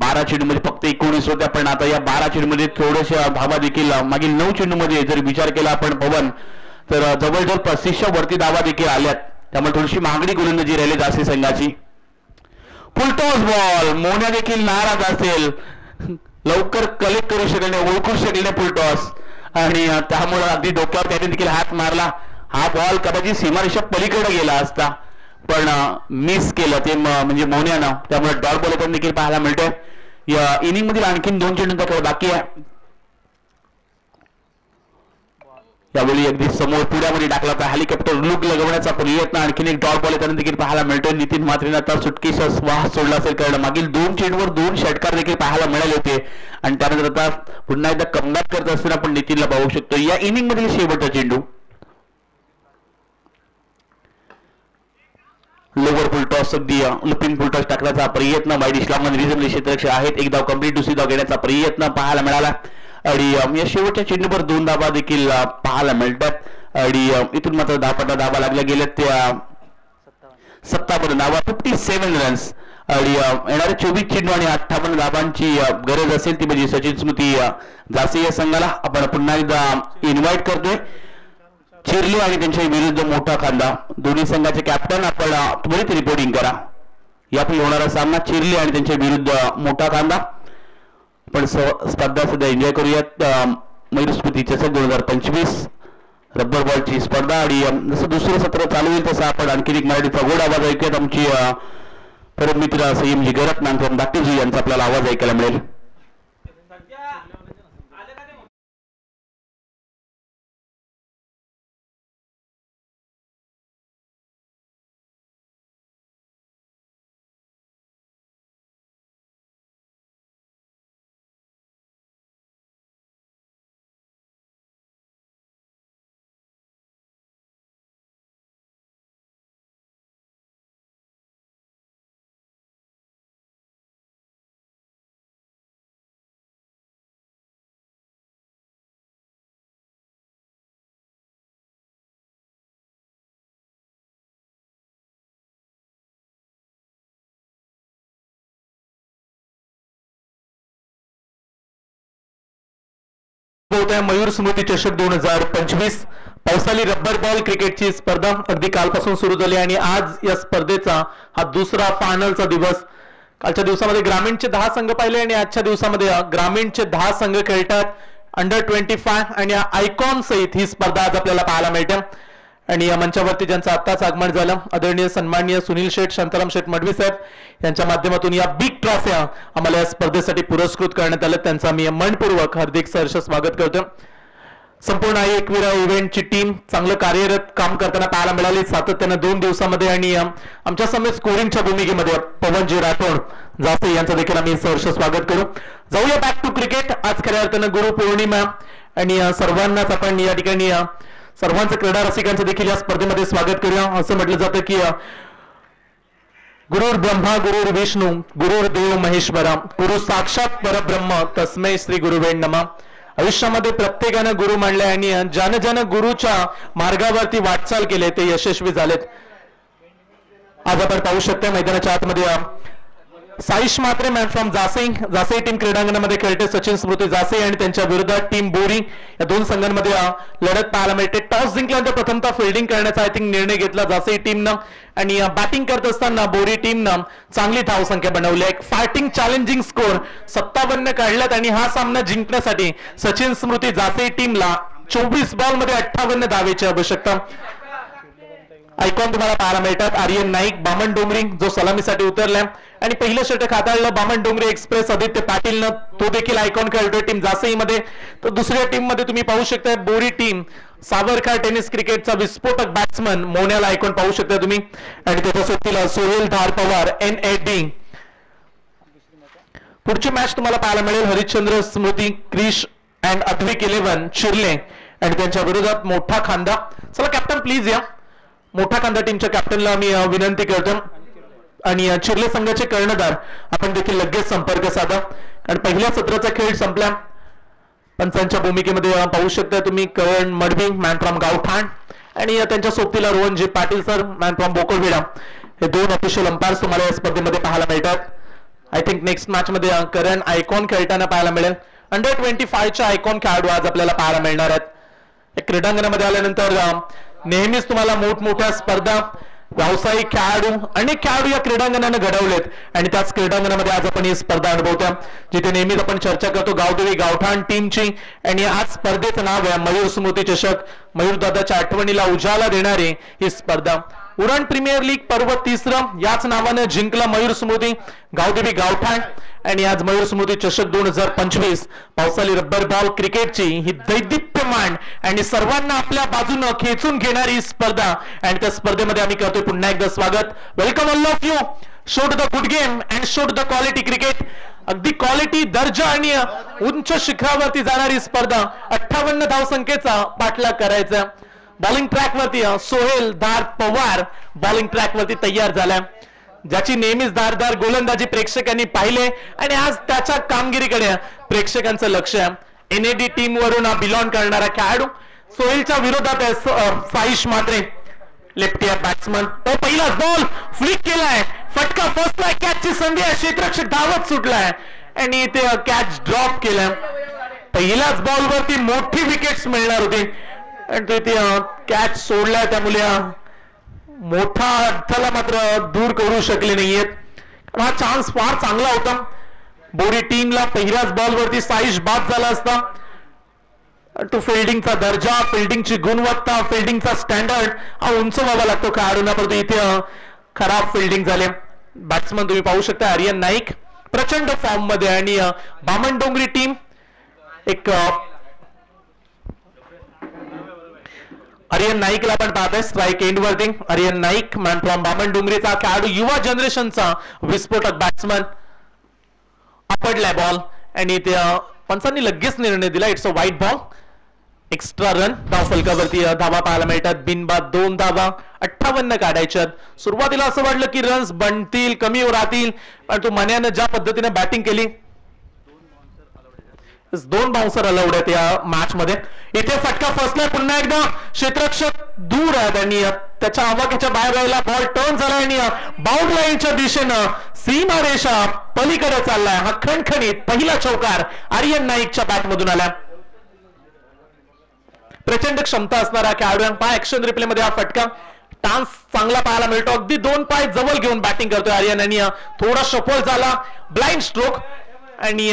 12 चेंडूमध्ये फक्त 19 होत्या पण आता या 12 चेंडूमध्ये थोड्याशा धावा देखील मागील 9 चेंडूमध्ये जर विचार केला आपण पवन तर जवळजवळ 35 वरती धावा देखील आल्यात त्यामुळे थोडीशी महागडी गोलंदाजी राहिली जास्ती संघाची. फुलटॉस बॉल मोहन्या देखील नाराज असेल लवकर कलेक्ट करू शकले नाही ओळखू शकले नाही फुलटॉस आणि त्यामुळे अगदी डोक्यावर त्याने देखील हात मारला. हा बॉल कदाचित सीमारेषा पलीकडे गेला असता पण मिस केलं ते म्हणजे मोहन्यानं त्यामुळे डॉट बॉल त्यांना देखील पाहायला मिळतोय. या इनिंग मधील आणखीन 2 चेंडूंचा खेळ बाकी आहे. यावेळी अगदी समोर पुढ्यामध्ये टाकला होता हेलिकॉप्टर लुक लगवण्याचा प्रयत्न आणखीन एक डॉट बॉल त्यांना देखील पाहायला मिळतोय. नितीन म्हात्रेनं आता सुटकेचा श्वास सोडला असेल कारण मागील 2 चेंडूवर 2 षटकार देखील पाहायला मिळाले होते आणि त्यानंतर आता पुन्हा एकदा कमबॅक करत असताना आपण नितीनला पाहू शकतो. या इनिंग मधील शेवटचा चेंडू लोवर फुल टॉस अगदी लुपिंग फुल टॉस टाकण्याचा प्रयत्न बायडिश लॉंग रिझनल क्षेत्ररक्षक आहेत. एक धाव कंप्लीट दुसरी धाव घेण्याचा प्रयत्न पाहायला मिळाला आणि या शेवटच्या चेंडूवर 2 धावा देखील पाहायला मिळतात आणि इथून मात्र धावपटा धावा लागल्या गेल्या त्या 57 धावा 57 रन्स आणि येणारे 24 चेंडू आणि 58 धावांची गरज असेल ती म्हणजे सचिन स्मृती जासे या संघाला आपण पुन्हा एकदा इन्व्हाइट करतोय. चिरले आणि त्यांच्या विरुद्ध मोठा खांदा दोन्ही संघाचे कॅप्टन आपण त्वरित रिपोर्टिंग करा. यापुढे होणारा सामना चिरले आणि त्यांच्या विरुद्ध मोठा खांदा. पण स्पर्धा सध्या एन्जॉय करूयात. मयूर स्मृती चषक 2025 रब्बर बॉलची स्पर्धा आणि जसं दुसरं सत्र चालू होईल तसं आपण आणखी एक मराठीचा गोड आवाज ऐकूयात. आमची परम मित्र संयमजी गरत नांदराम दाटेजी यांचा आपल्याला आवाज ऐकायला मिळेल. मयूर स्मृती चषक 2025 पावसाळी रब्बर बॉल क्रिकेटची स्पर्धा अगदी कालपासून सुरू झाली आणि आज या स्पर्धेचा हा दुसरा फायनलचा दिवस. कालच्या दिवसामध्ये ग्रामीणचे 10 संघ पाहिले आणि आजच्या दिवसामध्ये ग्रामीणचे 10 संघ खेळतात. अंडर 25 आणि आयकॉन सहित ही स्पर्धा आज आपल्याला पाहायला मिळते. आणि या मंचावरती ज्यांचं आत्ताच आगमन झालं आदरणीय सन्माननीय सुनील शेठ शांताराम शेठ मडवी साहेब यांच्या माध्यमातून या बिग ट्रॉफ्या आम्हाला या स्पर्धेसाठी पुरस्कृत करण्यात आल्या. त्यांचा मी मनपूर्वक हार्दिक सहर्ष स्वागत करतो. संपूर्ण एकविरा इव्हेंटची टीम चांगलं कार्यरत काम करताना पाहायला मिळाली सातत्यानं 2 दिवसामध्ये. आणि आमच्या समेत स्कोरिंगच्या भूमिकेमध्ये पवनजी राठोड जासे यांचं देखील आम्ही सहर्ष स्वागत करू. जाऊया बॅक टू क्रिकेट. आज खऱ्या अर्थानं गुरु पौर्णिमा आणि सर्वांनाच आपण या ठिकाणी सर्वांचं क्रीडा रसिकांचं देखील या स्पर्धेमध्ये स्वागत करूया. असं म्हटलं जातं की गुरुर ब्रह्मा गुरुर विष्णू गुरुर देव महेश्वरा गुरु साक्षात परब्रह्म तस्मै श्री गुरुवे नमः. आयुष्यामध्ये प्रत्येकानं गुरु मानले आणि ज्यानं गुरुच्या मार्गावरती वाटचाल केले ते यशस्वी झालेत. आज आपण पाहू शकता मैदानाच्या आतमध्ये साईश मात्रे मॅन फ्रॉम जासे टीम क्रीडांगणामध्ये खेळते. सचिन स्मृती जासे आणि त्यांच्या विरोधात टीम बोरी या 2 संघांमध्ये लढत पाहायला मिळते. टॉस जिंकल्यानंतर प्रथमतः फिल्डिंग करण्याचा आय थिंक निर्णय घेतला जासे टीमनं आणि बॅटिंग करत असताना बोरी टीमनं चांगली धावसंख्या बनवली. एक फायटिंग चॅलेंजिंग स्कोर 57 काढल्यात आणि हा सामना जिंकण्यासाठी सचिन स्मृती जासे टीमला 24 बॉलमध्ये 58 धावेची आवश्यकता. आयकॉन तुम्हाला पाहायला मिळतात. आर्यन नाईक बामण डोंगरी जो सलामीसाठी उतरलाय आणि पहिलं षटक हाताळलं बामण डोंगरी एक्सप्रेस आदित्य पाटीलनं. तो देखील आयकॉन खेळतोय टीम जासेईमध्ये. तर दुसऱ्या टीम मध्ये तुम्ही पाहू शकता बोरी टीम सावरकर टेनिस क्रिकेटचा विस्फोटक बॅट्समन मोन्याला आयकॉन पाहू शकता तुम्ही आणि त्याच्या सोबतीला सोहेल धार पवार NAD. पुढची मॅच तुम्हाला पाहायला मिळेल हरिश्चंद्र स्मृती क्रिश अँड अद्विक 11 चिरले आणि त्यांच्या विरोधात मोठा खांदा. चला कॅप्टन प्लीज या. मोठा खांदा टीमच्या कॅप्टनला मी विनंती करतो आणि चिरले संघाचे कर्णधार आपण देखील लगेच संपर्क साधा कारण पहिल्या सत्राचा खेळ संपला. पंचांच्या भूमिकेमध्ये पाहू शकता तुम्ही करण मडवी मॅन फ्रॉम गावठाण आणि त्यांच्या सोबतीला रोहनजी पाटील सर मॅन फ्रॉम बोकोलविडा. हे 2 ऑफिशियल अंपायर्स तुम्हाला या स्पर्धेमध्ये पाहायला मिळतात. आय थिंक नेक्स्ट मॅच मध्ये करण आयकॉन खेळताना पाहायला मिळेल. अंडर 25च्या आयकॉन खेळाडू आज आपल्याला पाहायला मिळणार आहेत. क्रीडांगणामध्ये आल्यानंतर नेहमीच तुम्हाला मोठमोठ्या स्पर्धा व्यावसायिक खेळाडू अनेक खेळाडू या क्रीडांगणाने घडवलेत आणि त्याच क्रीडांगणामध्ये आज आपण ही स्पर्धा अनुभवतो जिथे नेहमीच आपण चर्चा करतो गावदेवी गावठाण टीमची. आणि आज स्पर्धेचं नाव आहे मयूर स्मृती चषक. मयूर दादाच्या आठवणीला उजाळा देणारी ही स्पर्धा. उरण प्रीमियर लीग पर्व 3 याच नावाने जिंकला मयूर स्मृती गावदेवी गावठाण आणि आज मयूर स्मृती चषक 2025 पावसाळी रब्बर बॉल क्रिकेटची ही दैदिप्यमान आणि सर्वांना आपल्या बाजूने खेचून घेणारी स्पर्धा. आणि त्या स्पर्धेमध्ये आम्ही करतोय पुन्हा एकदा स्वागत. Welcome all of you. Showed the good game and showed the quality cricket. अगदी क्वालिटी दर्जा आणि उंच शिखरावरती जाणारी स्पर्धा. 58 धावसंख्येचा पाठलाग करायचा. बॉलिंग ट्रॅक वरती सोहेल धार पवार बॉलिंग ट्रॅक वरती तयार झालाय ज्याची नेहमीच धारदार गोलंदाजी प्रेक्षकांनी पाहिले आणि आज त्याच्या कामगिरीकडे प्रेक्षकांचं लक्ष आहे. NAD टीम वरून बिलॉंग करणारा खेळाडू सोहेलच्या विरोधात आहे साईश मात्रे, लेफ्टी बॅट्समन. तो पहिलाच बॉल फ्लिक केलाय, फटका फसलाय, कॅचची संधी आहे, क्षेत्ररक्षक धावत सुटलाय आणि ते कॅच ड्रॉप केलाय. पहिल्याच बॉल वरती मोठी विकेट्स मिळणार होती आणि ते कॅच सोडलाय, त्यामुळे मोठा अडथळा मात्र दूर करू शकले नाहीयेत. हा चान्स फार चांगला होता बोरी टीमला. पहिल्याच बॉल वरती साईश बाद झाला असता. तो फिल्डिंगचा दर्जा, फिल्डिंगची गुणवत्ता, फिल्डिंगचा स्टँडर्ड हा उंच व्हावा लागतो खेळाडूंना, परंतु इथे खराब फिल्डिंग झाले. बॅट्समन तुम्ही पाहू शकता आर्यन नाईक प्रचंड फॉर्म मध्ये आणि बामणडोंगरी टीम एक आर्यन नाईकला पण पाहतोय स्ट्राईक एंड वरती. आर्यन नाईक मॅन फ्रॉम बामणडोंगरीचा खेळाडू, युवा जनरेशनचा विस्फोटक बॅट्समन. आपडलाय बॉल आणि त्या पंचांनी लगेच निर्णय दिला, इट्स अ वाईट बॉल. एक्स्ट्रा रन धाव फलकावरती धावा पाहायला मिळतात. बिनबाद 2 धावा 58 काढायच्यात. सुरुवातीला असं वाटलं की रन्स बनतील, कमी राहतील, पण तो मन्यानं ज्या पद्धतीने बॅटिंग केली, 2 बाउन्सर अलाउड आहेत या मॅच मध्ये. इथे फटका फसलाय, पुन्हा एकदा क्षेत्ररक्षक दूर आहेत आणि त्याच्या आवाक्याच्या बाहेर राहिला, बॉल टर्न झाला आणि बाउंड लाईनच्या दिशेनं सीमा रेषा पलीकडे चाललाय. हा खणखणीत पहिला चौकार आर्यन नाईकच्या बॅट मधून आला. प्रचंड क्षमता असणारा खेळाडू, पाय ऍक्शन रिप्ले मध्ये हा फटका टान्स चांगला पाहायला मिळतो. अगदी 2 पाय जवळ घेऊन बॅटिंग करतोय आर्यन आणि थोडा शफल झाला, ब्लाइंड स्ट्रोक आणि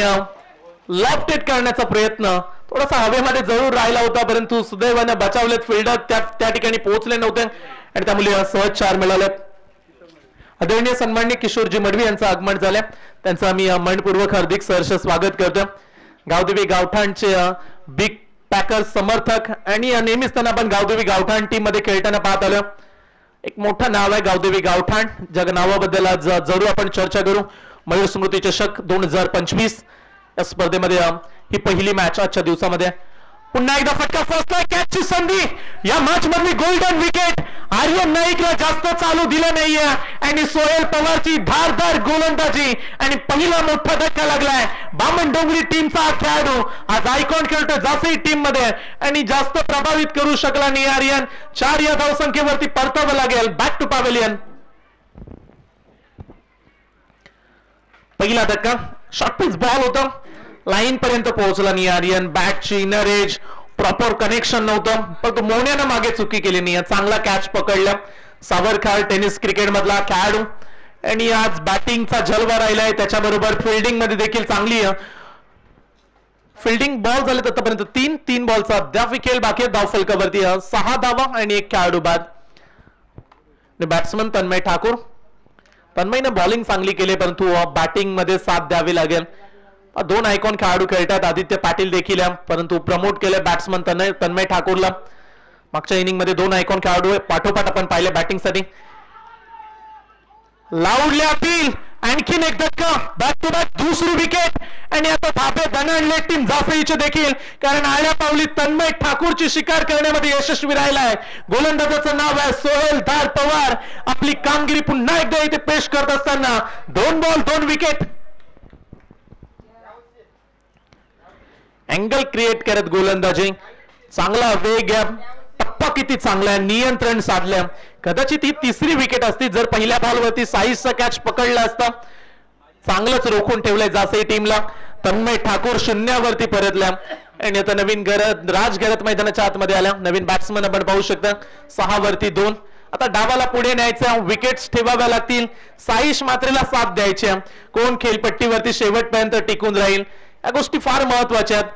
लॉफ्टेड करण्याचा प्रयत्न थोडासा हवेमध्ये जरूर राहिला होता, परंतु सुदैवाने बचावलेत फिल्डर, त्या ठिकाणी पोहोचले नव्हते आणि त्यामुळे सहज 4 मिळाले. आदरणीय सन्माननीय किशोरजी मडवी यांचं आगमन झालं, त्यांचं आम्ही मनपूर्वक हार्दिक सहर्ष स्वागत करतो. गावदेवी गावठाणचे बिग पॅकर समर्थक आणि नेहमीच त्यांना आपण गावदेवी गावठाण टीम मध्ये खेळताना पाहत आलो. एक मोठं नाव आहे गावदेवी गावठाण, जग नावाबद्दल आज जरूर आपण चर्चा करू. मयूर स्मृती चषक 2025 या स्पर्धेमध्ये ही पहिली मॅच आजच्या दिवसामध्ये. पुन्हा एकदा फटका फसलाय, कॅचची संधी, या मॅच मधली गोल्डन विकेट. आर्यन नाईकला जास्त चालू दिलं नाहीये आणि सोहेल पवारची धारदार गोलंदाजी आणि पहिला मोठा धक्का लागलाय. बामणडोंगरी टीमचा खेळाडू आज आयकॉन खेळतो जासई टीम मध्ये आणि जास्त प्रभावित करू शकला नाही आर्यन. 4 या धावसंख्येवरती परतावं लागेल. Back to pavilion. पहिला धक्का शॉर्ट पिच बॉल होता, लाईन पर्यंत पोहोचला नाही आर्यन. बॅटची इनर एज प्रॉपर कनेक्शन नव्हतं, पण मोन्यानं मागे चुकी केली नाही. चांगला कॅच पकडला. सावरखार टेनिस क्रिकेट मधला खेळाडू आणि आज बॅटिंगचा जलवा राहिलाय, त्याच्याबरोबर फिल्डिंग मध्ये देखील चांगली फिल्डिंग. बॉल झालेत आतापर्यंत 3 बॉलचा अद्याप विकेल बाकी धाव फलकावरती 6 धावा आणि 1 खेळाडू बाद. बॅट्समन तन्मय ठाकूर, तन्मयने बॉलिंग चांगली केली, परंतु बॅटिंग मध्ये साथ द्यावी लागेल. 2 आयकॉन खेळाडू खेळतात, आदित्य पाटील देखील, परंतु प्रमोट केले बॅट्समन तन्मय ठाकूरला. मागच्या इनिंग मध्ये 2 आयकॉन खेळाडू पाठोपाठ आपण पाहिले बॅटिंग साठी. लाऊडले अपील, आणखीन एक धक्का, बॅक टू बॅक दुसरी विकेट आणि आता थापे दणाणले टीम जाफईचे देखील, कारण आळ्या पावली तन्मय ठाकूरची शिकार करण्यामध्ये यशस्वी राहिलाय. गोलंदाजाचं नाव आहे सोहेल धार पवार. आपली कामगिरी पुन्हा एकदा इथे पेश करत असताना 2 बॉल 2 विकेट. अँगल क्रिएट करत गोलंदाजी, चांगला वेग आहे, टप्पा किती चांगला आहे, नियंत्रण साधलं. कदाचित ही 3री विकेट असती जर पहिल्या बॉलवरती साईजचा कॅच पकडला असता. चांगलंच रोखून ठेवलंय जासई टीमला. तन्मय ठाकूर 0वरती परतल्या आणि आता नवीन राज गरत मैदानाच्या आतमध्ये आल्या. नवीन बॅट्समन आपण पाहू शकता. 6वरती 2. आता डावाला पुढे न्यायचं, विकेट्स ठेवाव्या लागतील. साईश मात्रेला साथ द्यायची. कोण खेळपट्टीवरती शेवटपर्यंत टिकून राहील, या गोष्टी फार महत्वाच्या आहेत.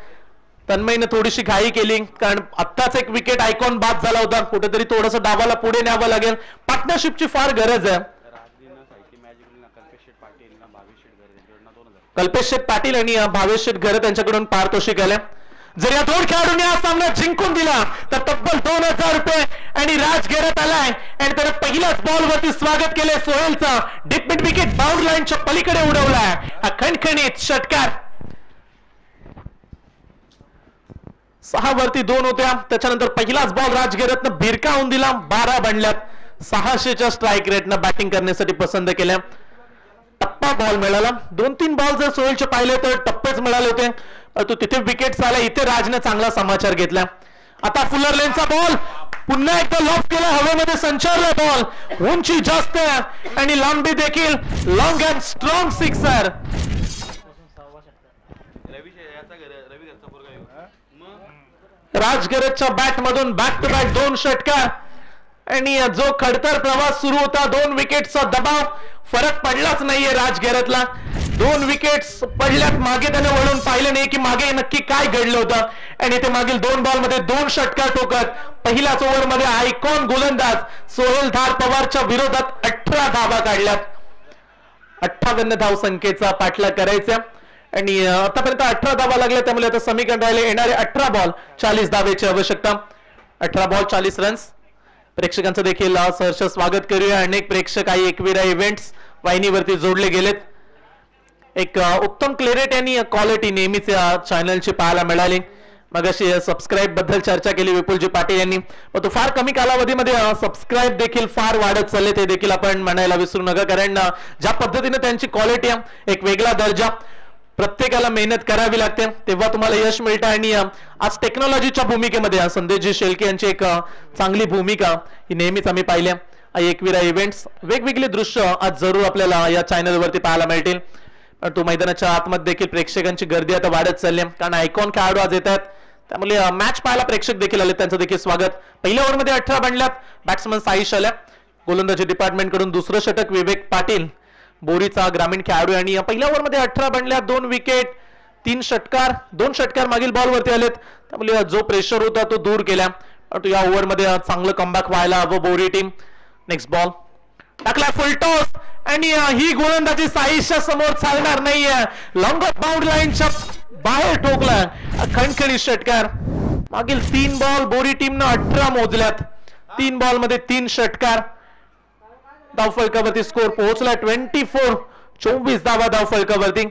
तन्मयने थोडीशी घाई केली, कारण आत्ताच एक विकेट आयकॉन बाद झाला होता. कुठेतरी थोडंसं डावाला पुढे न्यावं लागेल. पार्टनरशिपची फार गरज आहे. कल्पेश शेठ पाटील आणि भावेश शेठ घरत यांच्याकडून पारितोषिक आले. जर या 2 खेळाडूंनी हा सामना जिंकून दिला तर तब्बल 2000 रुपये आणि राज घेरत आलाय आणि त्याने पहिल्याच बॉल वरती स्वागत केले सोहेलचा. डीप मिड विकेट बाउंड लाईनच्या पलीकडे उडवलाय. हा खणखणीत षटकार. 6वरती 2 होत्या, त्याच्यानंतर पहिलाच बॉल राजगिरतनं भिरकावून दिला. 12 बनल्यात. 600च्या स्ट्राईक रेटनं बॅटिंग करण्यासाठी पसंत केल्या. टप्पा बॉल मिळाला. 2-3 बॉल जर सोहेलचे पाहिले तर टप्पेच मिळाले होते, परंतु तिथे विकेट झाला. इथे राजने चांगला समाचार घेतला. आता फुलर लेनचा बॉल पुन्हा एकदा लॉफ केला, हवेमध्ये संचारला बॉल, उंची जास्त आणि लांबी देखील, लॉंग अँड स्ट्रॉंग सिक्सर. राजगरजच्या बॅट मधून बॅक टू बॅक 2 षटकार आणि जो खडतर प्रवास सुरू होता, 2 विकेटचा दबाव, फरक पडलाच नाहीये राजगरजला. 2 विकेट्स पडल्यात, मागे त्याने वळून पाहिलं नाही की मागे नक्की काय घडलं होतं आणि ते मागील 2 बॉलमध्ये 2 षटकार ठोकत पहिल्याच ओव्हरमध्ये आयकॉन गोलंदाज सोहेल धार पवारच्या विरोधात 18 धावा काढल्यात. 58 धाव संख्येचा पाठलाग करायचा आणि आतापर्यंत 18 धावा लागल्या, त्यामुळे आता समीकरण राहिले येणारे 18 बॉल 40 धावेची आवश्यकता. 18 बॉल 40 रन्स. प्रेक्षकांचं देखील सहर्ष स्वागत करूया. अनेक प्रेक्षक आई एकविरा इव्हेंट्स वाहिनीवरती जोडले गेलेत. एक उत्तम क्लॅरिटी आणि क्वालिटी नेहमीच चॅनलची पाहायला मिळाली. मग अशी सबस्क्राईब बद्दल चर्चा केली विपुलजी पाटील यांनी, पण तो फार कमी कालावधीमध्ये सबस्क्राईब देखील फार वाढत चालले, ते देखील आपण म्हणायला विसरू नका. कारण ज्या पद्धतीने त्यांची क्वालिटी एक वेगळा दर्जा, प्रत्येकाला मेहनत करावी लागते तेव्हा तुम्हाला यश मिळतं. आणि आज टेक्नॉलॉजीच्या भूमिकेमध्ये संदेशजी शेळके यांची एक चांगली भूमिका ही नेहमीच आम्ही पाहिल्या. एकविरा इव्हेंट्स वेगवेगळे दृश्य आज जरूर आपल्याला या चॅनलवरती पाहायला मिळतील. तो मैदानाच्या आतमध्ये देखील प्रेक्षकांची गर्दी आता वाढत चालली, कारण आयकॉन खेळाडू आज येतात, त्यामुळे मॅच पाहायला प्रेक्षक देखील आले, त्यांचं देखील स्वागत. पहिल्या ओव्हरमध्ये 18 बनल्यात. बॅट्समन साईश आल्या. गोलंदाजी डिपार्टमेंट कडून दुसरं षटक विवेक पाटील, बोरीचा ग्रामीण खेळाडू, आणि पहिल्या ओव्हरमध्ये 18 बनल्यात. 2 विकेट, 3 षटकार, 2 षटकार मागील बॉलवरती आलेत, त्यामुळे जो प्रेशर होता तो दूर केला. या ओव्हरमध्ये चांगलं कमबॅक व्हायला हवं बोरी टीम. नेक्स्ट बॉल टाकला, फुल टॉस, आणि ही गोलंदाजी साईशच्या समोर चालणार नाहीये. लॉंग ऑफ बाउंड लाईनच्या बाहेर ठोकला, खणखणी षटकार. मागील 3 बॉल बोरी टीमनं 18 मोजल्यात. 3 बॉल मध्ये 3 षटकार. धावफलकावरती स्कोर पोहोचला 24. 24 धावा धावफलकावरती.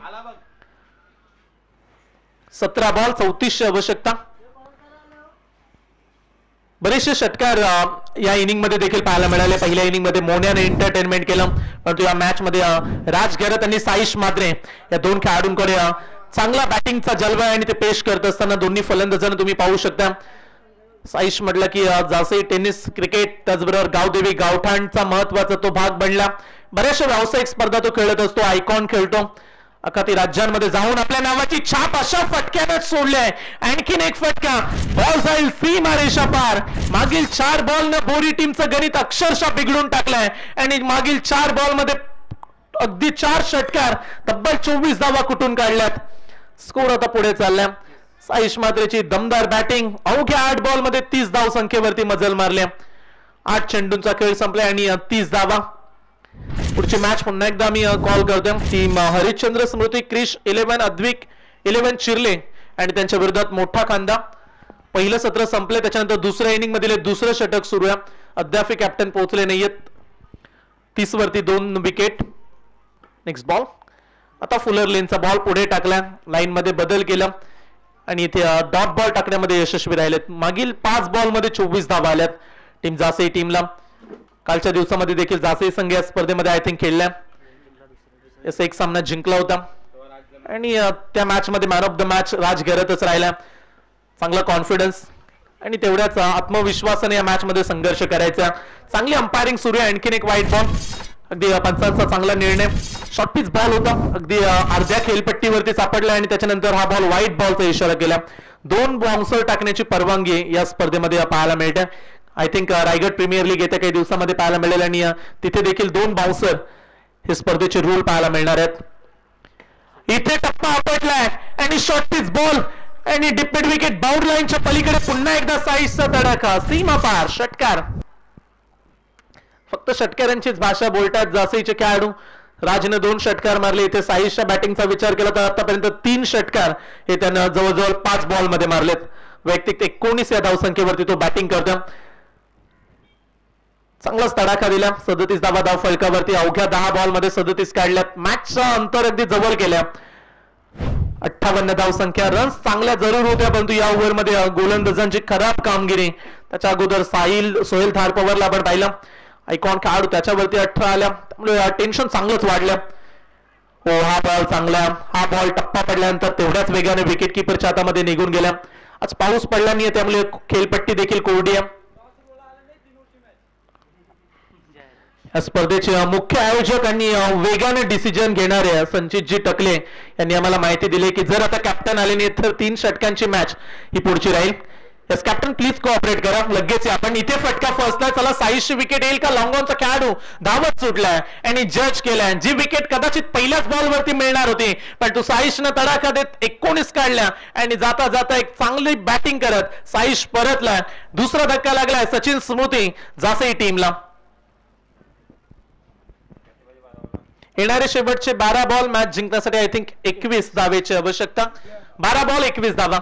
17 बॉल 34 आवश्यकता. बरेचसे षटकार या इनिंग मध्ये देखील पाहायला मिळाले. पहिल्या इनिंग मध्ये मोन्याने एंटरटेनमेंट केलं, परंतु या मॅच मध्ये राज गरत आणि साईश मात्रे या 2 खेळाडूंकडे चांगला बॅटिंगचा जलवा आहे आणि ते पेश करत असताना दोन्ही फलंदाजांना तुम्ही पाहू शकता. साईश म्हटलं की जसे टेनिस, क्रिकेट, त्याचबरोबर गावदेवी गावठाणचा महत्वाचा तो भाग बनला. बऱ्याचशा व्यावसायिक स्पर्धा तो खेळत असतो, आयकॉन खेळतो. अखाती राज्यांमध्ये जाऊन आपल्या नावाची छाप अशा फटक्यानेच सोडली आहे. आणखीन एक फटका, बॉल जाईल सीमारेषा पार. मागील 4 बॉल न बोरी टीमचं गणित अक्षरशः बिघडून टाकलंय आणि मागील 4 बॉल मध्ये अगदी 4 षटकार, तब्बल 24 धावा कुठून काढल्यात. स्कोर आता पुढे चाललाय. साईश मात्रेची दमदार बॅटिंग, अवघ्या 8 बॉल मध्ये 30 धाव संख्येवरती मजल मारल्या. 8 चेंडूंचा खेळ संपला आणि 30 धावा. पुढची मॅच पुन्हा एकदा मी कॉल करतोय. टीम हरिश्चंद्र स्मृती क्रिश 11 अद्विक 11 चिरले आणि त्यांच्या विरोधात मोठा खांदा. पहिलं सत्र संपले, त्याच्यानंतर दुसऱ्या इनिंग मधील दुसरं षटक सुरू आहे. अद्याप कॅप्टन पोहोचले नाहीयेत. 30 वरती 2 विकेट. Next ball. आता फुलर लेनचा बॉल पुढे टाकला, लाईन मध्ये बदल केला आणि इथे डॉट बॉल टाकण्यामध्ये यशस्वी राहिलेत. मागील 5 बॉल मध्ये 24 धावा आल्यात टीम जासई टीमला. कालच्या दिवसामध्ये देखील जासई संघ या स्पर्धेमध्ये आय थिंक खेळल्या. एक सामना जिंकला होता आणि त्या मॅच मध्ये मॅन ऑफ द मॅच राज गरतच राहिला. चांगला कॉन्फिडन्स आणि तेवढ्याच आत्मविश्वासाने या मॅच मध्ये संघर्ष करायचा. चांगली अंपायरिंग सुरू आहे. आणखीन एक वाईट बॉल, अगदी पंचांचा चांगला निर्णय. शॉर्ट पिच बॉल होता, अगदी अर्ध्या खेळपट्टीवरती सापडला आणि त्याच्यानंतर हा बॉल व्हाईट बॉलचा इशारा केला. 2 बाउन्सर टाकण्याची परवानगी या स्पर्धेमध्ये पाहायला मिळते. I think Raigad premier league येत्या काही दिवसामध्ये पाहायला मिळेल आणि तिथे देखील 2 बाउन्सर हे स्पर्धेचे रूल पाहायला मिळणार आहेत. इथे टप्पा आपटलाय आणि शॉर्ट पिच बॉल आणि डिपेड विकेट बाउंड लाईनच्या पलीकडे पुन्हा एकदा साईजचा तडाखा, सीमा पार षटकार. फक्त षटकारांचीच भाषा बोलतात जासईचे खेळाडू. राजने 2 षटकार मारले. इथे साईशच्या बॅटिंगचा विचार केला तर आतापर्यंत 3 षटकार हे त्यानं जवळजवळ 5 बॉल मध्ये मारलेत. वैयक्तिक 19 या धावसंख्येवरती तो बॅटिंग करतो. चांगलाच तडाखा दिला. 37 धावा धाव फलकावरती. अवघ्या 10 बॉल मध्ये 37 काढल्यात. मॅचचा अंतर अगदी जवळ केल्या. 58 धाव संख्या. रन्स चांगल्या जरूर होत्या, परंतु या ओव्हर मध्ये गोलंदाजांची खराब कामगिरी. त्याच्या अगोदर सोहेल धार पवारला आपण पाहिलं, आयकॉन खेळाडू, त्याच्यावरती 18 आल्या, त्यामुळे टेन्शन चांगलंच वाढलं. हो, हा बॉल चांगला. हा बॉल टप्पा पडल्यानंतर तेवढ्याच वेगाने विकेट किपरच्या हातामध्ये निघून गेला. आज पाऊस पडला नाही त्यामुळे खेळपट्टी देखील कोरडी आहे. या स्पर्धेचे मुख्य आयोजक आणि वेगाने डिसिजन घेणारे संचितजी टकले यांनी आम्हाला माहिती दिली की जर आता कॅप्टन आले नाही तर 3 षटकांची मॅच ही पुढची राहील. यस कॅप्टन प्लीज कोऑपरेट करा. लगेच आपण इथे फटका फसलाय. चला साईशची विकेट येईल का? लॉंगॉनचा खेळाडू धावत सुटलाय आणि जज केलाय. जी विकेट कदाचित पहिल्याच बॉलवरती मिळणार होती पण तो साईशनं तडाखा देत 19 काढल्या आणि जाता जाता एक चांगली बॅटिंग करत साईश परतलाय. दुसरा धक्का लागलाय सचिन स्मृती जासई टीमला. येणारे शेवटचे 12 बॉल मॅच जिंकण्यासाठी आय थिंक 21 धावेची आवश्यकता. 12 बॉल 21 धावा.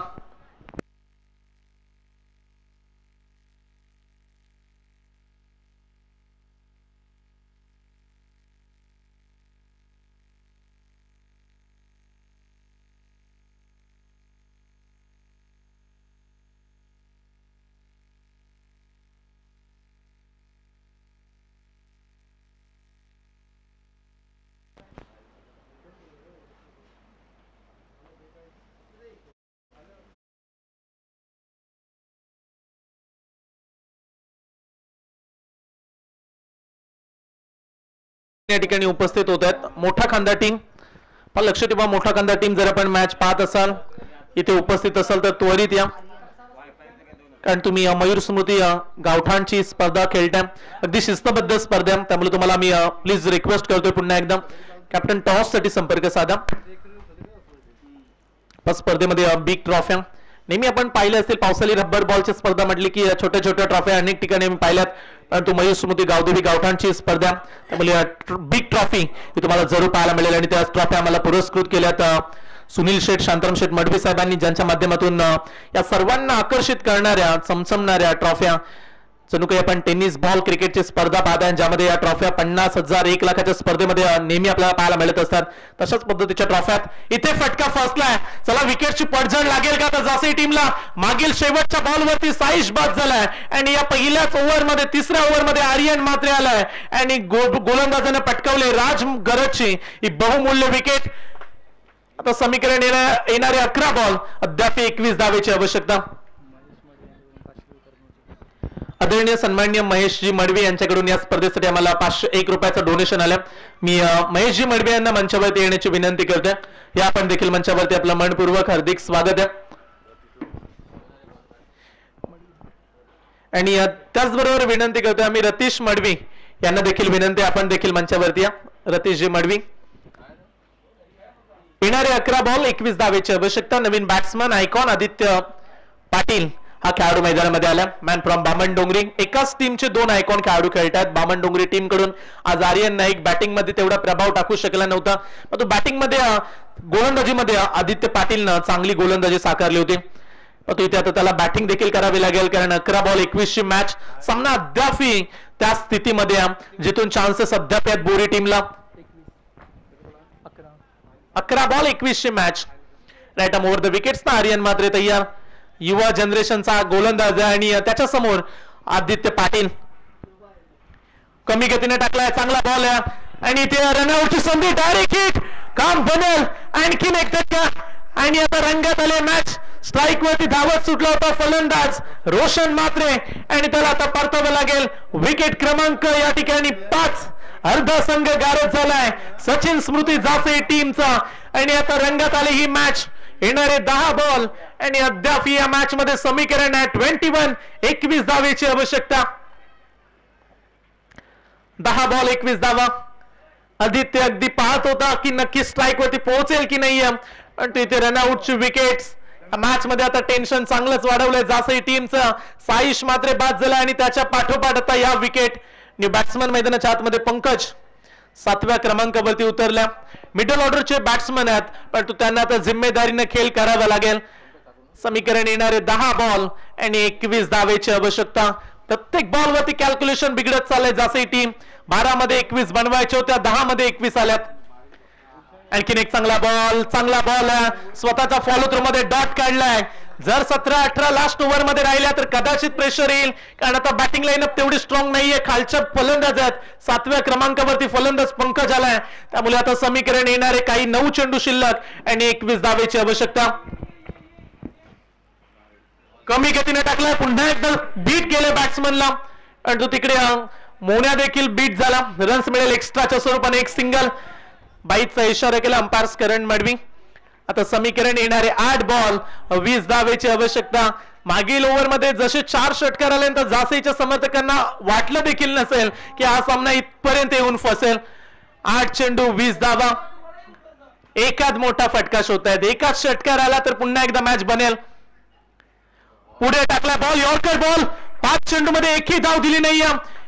या ठिकाणी उपस्थित होत आहेत मोठा खांदा टीम. पण लक्ष ठेवा मोठा खांदा टीम जर आपण मॅच पाहत असाल इथे उपस्थित असाल तर त्वरित या कारण तुम्ही मयूर स्मृती गावठाणची स्पर्धा खेळताय. अगदी शिस्तबद्ध स्पर्धा त्यामुळे तुम्हाला मी प्लीज रिक्वेस्ट करतोय पुन्हा एकदा कॅप्टन टॉस साठी संपर्क साधा. स्पर्धेमध्ये बिग ट्रॉफ्या नेहमी आपण पाहिलं असेल. पावसाळी रब्बर बॉलची स्पर्धा म्हटली की छोट्या छोट्या ट्रॉफ्या अनेक ठिकाणी मी पाहिल्यात परंतु मयूर स्मृती गावदेवी गावठाणची स्पर्धा त्यामुळे बिग ट्रॉफी ही तुम्हाला जरूर पाहायला मिळेल. आणि त्या ट्रॉफ्या आम्हाला पुरस्कृत केल्यात सुनील शेठ शांताराम शेठ मडवी साहेबांनी ज्यांच्या माध्यमातून या सर्वांना आकर्षित करणाऱ्या चमचमणाऱ्या ट्रॉफ्या जणू काही आपण टेनिस बॉल क्रिकेटची स्पर्धा पाहताय ज्यामध्ये या ट्रॉफ्या 50,000 1 लाखाच्या स्पर्धेमध्ये नेहमी आपल्याला पाहायला मिळत असतात. तशाच पद्धतीच्या ट्रॉफ्यात इथे फटका फसलाय. चला विकेटची पडझड लागेल का? तर जासई टीमला मागील शेवटच्या बॉलवरती साईश बाद झालाय आणि या पहिल्याच ओव्हरमध्ये 3ऱ्या ओव्हरमध्ये आर्यन मात्रे आलाय आणि गोलंदाजाने पटकावले राज गरजची ही बहुमूल्य विकेट. आता समीकरण येणारे 11 बॉल अद्याप 21 धावेची आवश्यकता. आदरणीय सन्माननीय महेशजी मडवी यांच्याकडून या स्पर्धेसाठी आम्हाला 501 रुपयाचं डोनेशन आलं. मी महेशजी मडवी यांना मंचावरती येण्याची विनंती करते. या आपण देखील मंचावरती आपलं मनपूर्वक हार्दिक स्वागत आहे. आणि त्याचबरोबर विनंती करतोय आम्ही रतीश मडवी यांना देखील विनंती आपण देखील मंचावरती या. रतीशजी मडवी. येणारे 11 बॉल 21 धावेची आवश्यकता. नवीन बॅट्समन आयकॉन आदित्य पाटील हा खेळाडू मैदानामध्ये आला. Man from Bamandongri. एकाच टीमचे 2 आयकॉन खेळाडू खेळतात. बामणडोंगरी टीम कडून आज आर्यन नाईक बॅटिंग मध्ये तेवढा प्रभाव टाकू शकला नव्हता परंतु बॅटिंग मध्ये गोलंदाजीमध्ये आदित्य पाटीलनं चांगली गोलंदाजी साकारली होती. परंतु इथे आता त्याला बॅटिंग देखील करावी लागेल कारण 11 बॉल 21 ची मॅच. सामना अद्याप त्या स्थितीमध्ये जिथून चान्सेस अद्याप आहेत बोरी टीमला. 11 बॉल 21 ची match. Right arm over the wickets ना आर्यन मात्रे तयार. युवा जनरेशनचा गोलंदाज आणि त्याच्या समोर आदित्य पाटील कमी गतीने टाकलाय. चांगला बॉल आहे आणि इथे रनआउटची संधी. Direct hit. काम बनेल. आणखीन एक धक्का आणि आता रंगात आले मॅच. स्ट्राईक वरती धावत सुटला होता फलंदाज रोशन मात्रे आणि त्याला आता परतावं लागेल. विकेट क्रमांक या ठिकाणी 5. अर्धा संघ गारद झालाय सचिन स्मृती जासई टीमचा आणि आता रंगात आली ही मॅच. येणारे 10 बॉल आणि अद्याप या मॅच मध्ये समीकरण आहे 21. 21 धावेची आवश्यकता. 10 बॉल 21 धावा. आदित्य अगदी पाहत होता की नक्की स्ट्राईक वरती पोहोचेल की नाही पण तिथे रनआउटची विकेट्स. मॅच मध्ये आता टेन्शन चांगलंच वाढवलंय जासई टीमचं. साईश मात्रे बाद झाला आणि त्याच्या पाठोपाठ आता या विकेट. न्यू बॅट्समन मैदानाच्या आतमध्ये पंकज 7व्या क्रमांकावरती उतरल्या. मिडल ऑर्डरचे बॅट्समन आहेत परंतु त्यांना आता जिम्मेदारीने खेळ करावा लागेल. समीकरण येणारे 10 बॉल आणि 21 धावेची आवश्यकता. प्रत्येक बॉल वरती कॅल्क्युलेशन बिघडत चाललंय जासई टीम. 12 मध्ये 21 बनवायच्या होत्या 10 मध्ये 21 आल्यात. आणखीन एक चांगला बॉल स्वतःचा फॉलो थ्रू मध्ये डॉट काढलाय. जर 17-18 लास्ट ओव्हर मध्ये राहिल्या तर कदाचित प्रेशर येईल कारण आता बॅटिंग लाईनअप तेवढी स्ट्रॉंग नाहीये. खालच्या फलंदाज आहेत. 7व्या क्रमांकावरती फलंदाज पंकज आलाय त्यामुळे आता समीकरण येणारे काही 9 चेंडू शिल्लक आणि 21 धावेची आवश्यकता. कमी गतीने टाकलाय, पुन्हा एकदा बीट केलं बॅट्समनला आणि तो तिकडे मोन्या देखील बीट झाला. रन्स मिळेल एक्स्ट्राच्या स्वरूपाने, एक सिंगल. बाईचा इशारा केला अंपायर्स करण मडवी. आता समीकरण येणारे 8 बॉल 20 धावेची आवश्यकता. मागील ओव्हरमध्ये जसे 4 षटकार आल्यानंतर जासीच्या समर्थकांना वाटलं देखील नसेल की हा सामना इथपर्यंत येऊन फसेल. 8 चेंडू 20 धावा, एकाच मोठा फटका शोधतायत. एकाच षटकार आला तर पुन्हा एकदा मॅच बनेल. पुढे टाकला बॉल, यॉर्कर बॉल. 5 चेंडू मध्ये एकही धाव दिली नाही,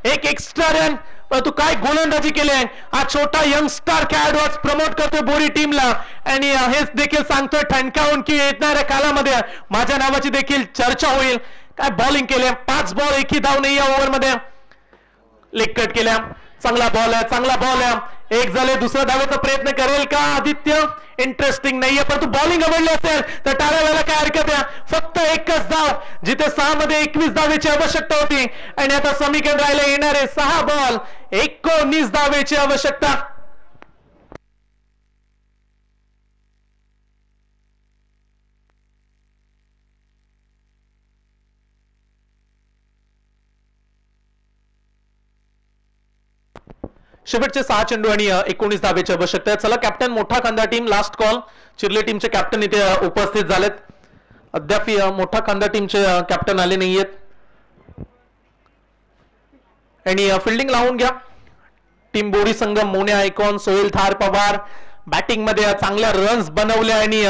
एक एक्स्ट्रा रन. परंतु काय गोलंदाजी केली. हा छोटा यंगस्टर खेळाडू आज प्रमोट करतोय बोरी टीमला आणि हेच देखील सांगतोय ठणकावून की येणाऱ्या कालामध्ये माझ्या नावाची देखील चर्चा होईल. काय बॉलिंग केले, 5 बॉल एकही धाव नाही या ओव्हर मध्ये. लेग कट केल्या, चांगला बॉल आहे, चांगला बॉल आहे. एक झाले, दुसरा धावेचा प्रयत्न करेल का आदित्य? इंटरेस्टिंग नाहीये, परंतु बॉलिंग आवडली असेल तर टाळ्या व्हायला काय हरकत आहे. फक्त एकच धाव, जिथे 6 मध्ये 21 धावेची आवश्यकता होती आणि आता समीकरण राहिले येणारे 6 बॉल 19 धावेची आवश्यकता. शेवटचे 6 चेंडू आणि 19 धावेची आवश्यकता आहे. चला कॅप्टन मोठा खांदा टीम, लास्ट कॉल. चिर्ले टीमचे कॅप्टन इथे उपस्थित झालेत. अद्याप मोठा खांदा टीमचे कॅप्टन आले नाहीयेत आणि फिल्डिंग लावून घ्या. टीम बोरी संघ मोन्या आयकॉन, सोहेल थार पवार बॅटिंग मध्ये चांगल्या रन्स बनवल्या आणि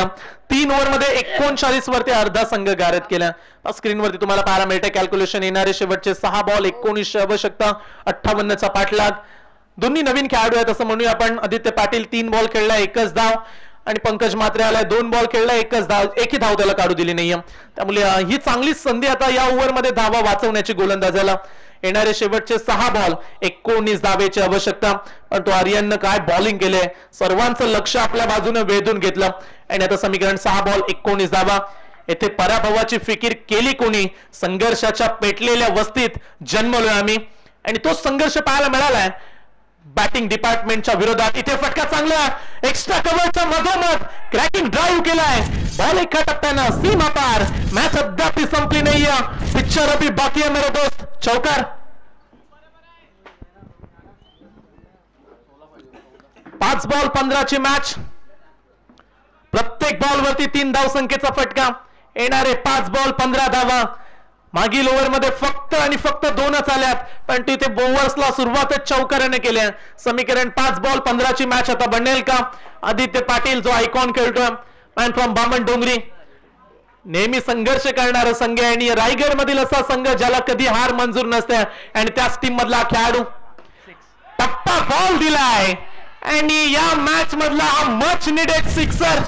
3 ओव्हर मध्ये 39 वरती अर्धा संघ गारद केला. स्क्रीनवरती तुम्हाला पाहायला मिळते कॅल्क्युलेशन. येणारे शेवटचे 6 बॉल 19 आवश्यकता, 58चा पाठलाग. दोन्ही नवीन खेळाडू आहेत असं म्हणूया आपण. आदित्य पाटील 3 बॉल खेळला, एकच धाव आणि पंकज म्हात्रे आलाय 2 बॉल खेळला, एकच धाव, एकही धाव त्याला काढू दिली नाहीये. त्यामुळे ही चांगली संधी आता या ओव्हर मध्ये धावा वाचवण्याची गोलंदाजाला. येणारे शेवटचे 6 बॉल 19 धावेची आवश्यकता. पण तो आर्यननं काय बॉलिंग केले, सर्वांचं लक्ष आपल्या बाजूने वेधून घेतलं आणि आता समीकरण 6 बॉल 19 धावा. येथे पराभवाची फिकीर केली कोणी? संघर्षाच्या पेटलेल्या वस्तीत जन्मलोय आम्ही आणि तो संघर्ष पाहायला मिळालाय बॅटिंग डिपार्टमेंटच्या विरोधात. इथे फटका चांगला, एक्स्ट्रा कव्हरच्या मधोमध क्रॅकिंग ड्राईव्ह केलाय. बॉल एका टप्प्यानं सीमा पार. मॅच अद्याप संपली नाहीये, पिक्चर अभी बाकी आहे मेरे दोस्त. चौकार 5 बॉल 15 ची मॅच. प्रत्येक बॉल वरती 3 धाव संख्येचा फटका. येणारे 5 बॉल 15 धावा. मागील ओव्हर मध्ये फक्त आणि फक्त 2च आल्यात, पण तिथे बोवर्सला सुरुवातच चौकाराने केल्या. समीकरण 5 बॉल 15 ची मॅच आता बनेल का? आदित्य पाटील जो आयकॉन खेळतोय, मॅन फ्रॉम बामण डोंगरी, नेहमी संघर्ष करणारा संघ आहे आणि रायगड मधील असा संघ ज्याला कधी हार मंजूर नसते आणि त्याच टीम मधला खेळाडू. टप्पा बॉल दिलाय आणि या मॅच मधला हा मच निडेड सिक्सर.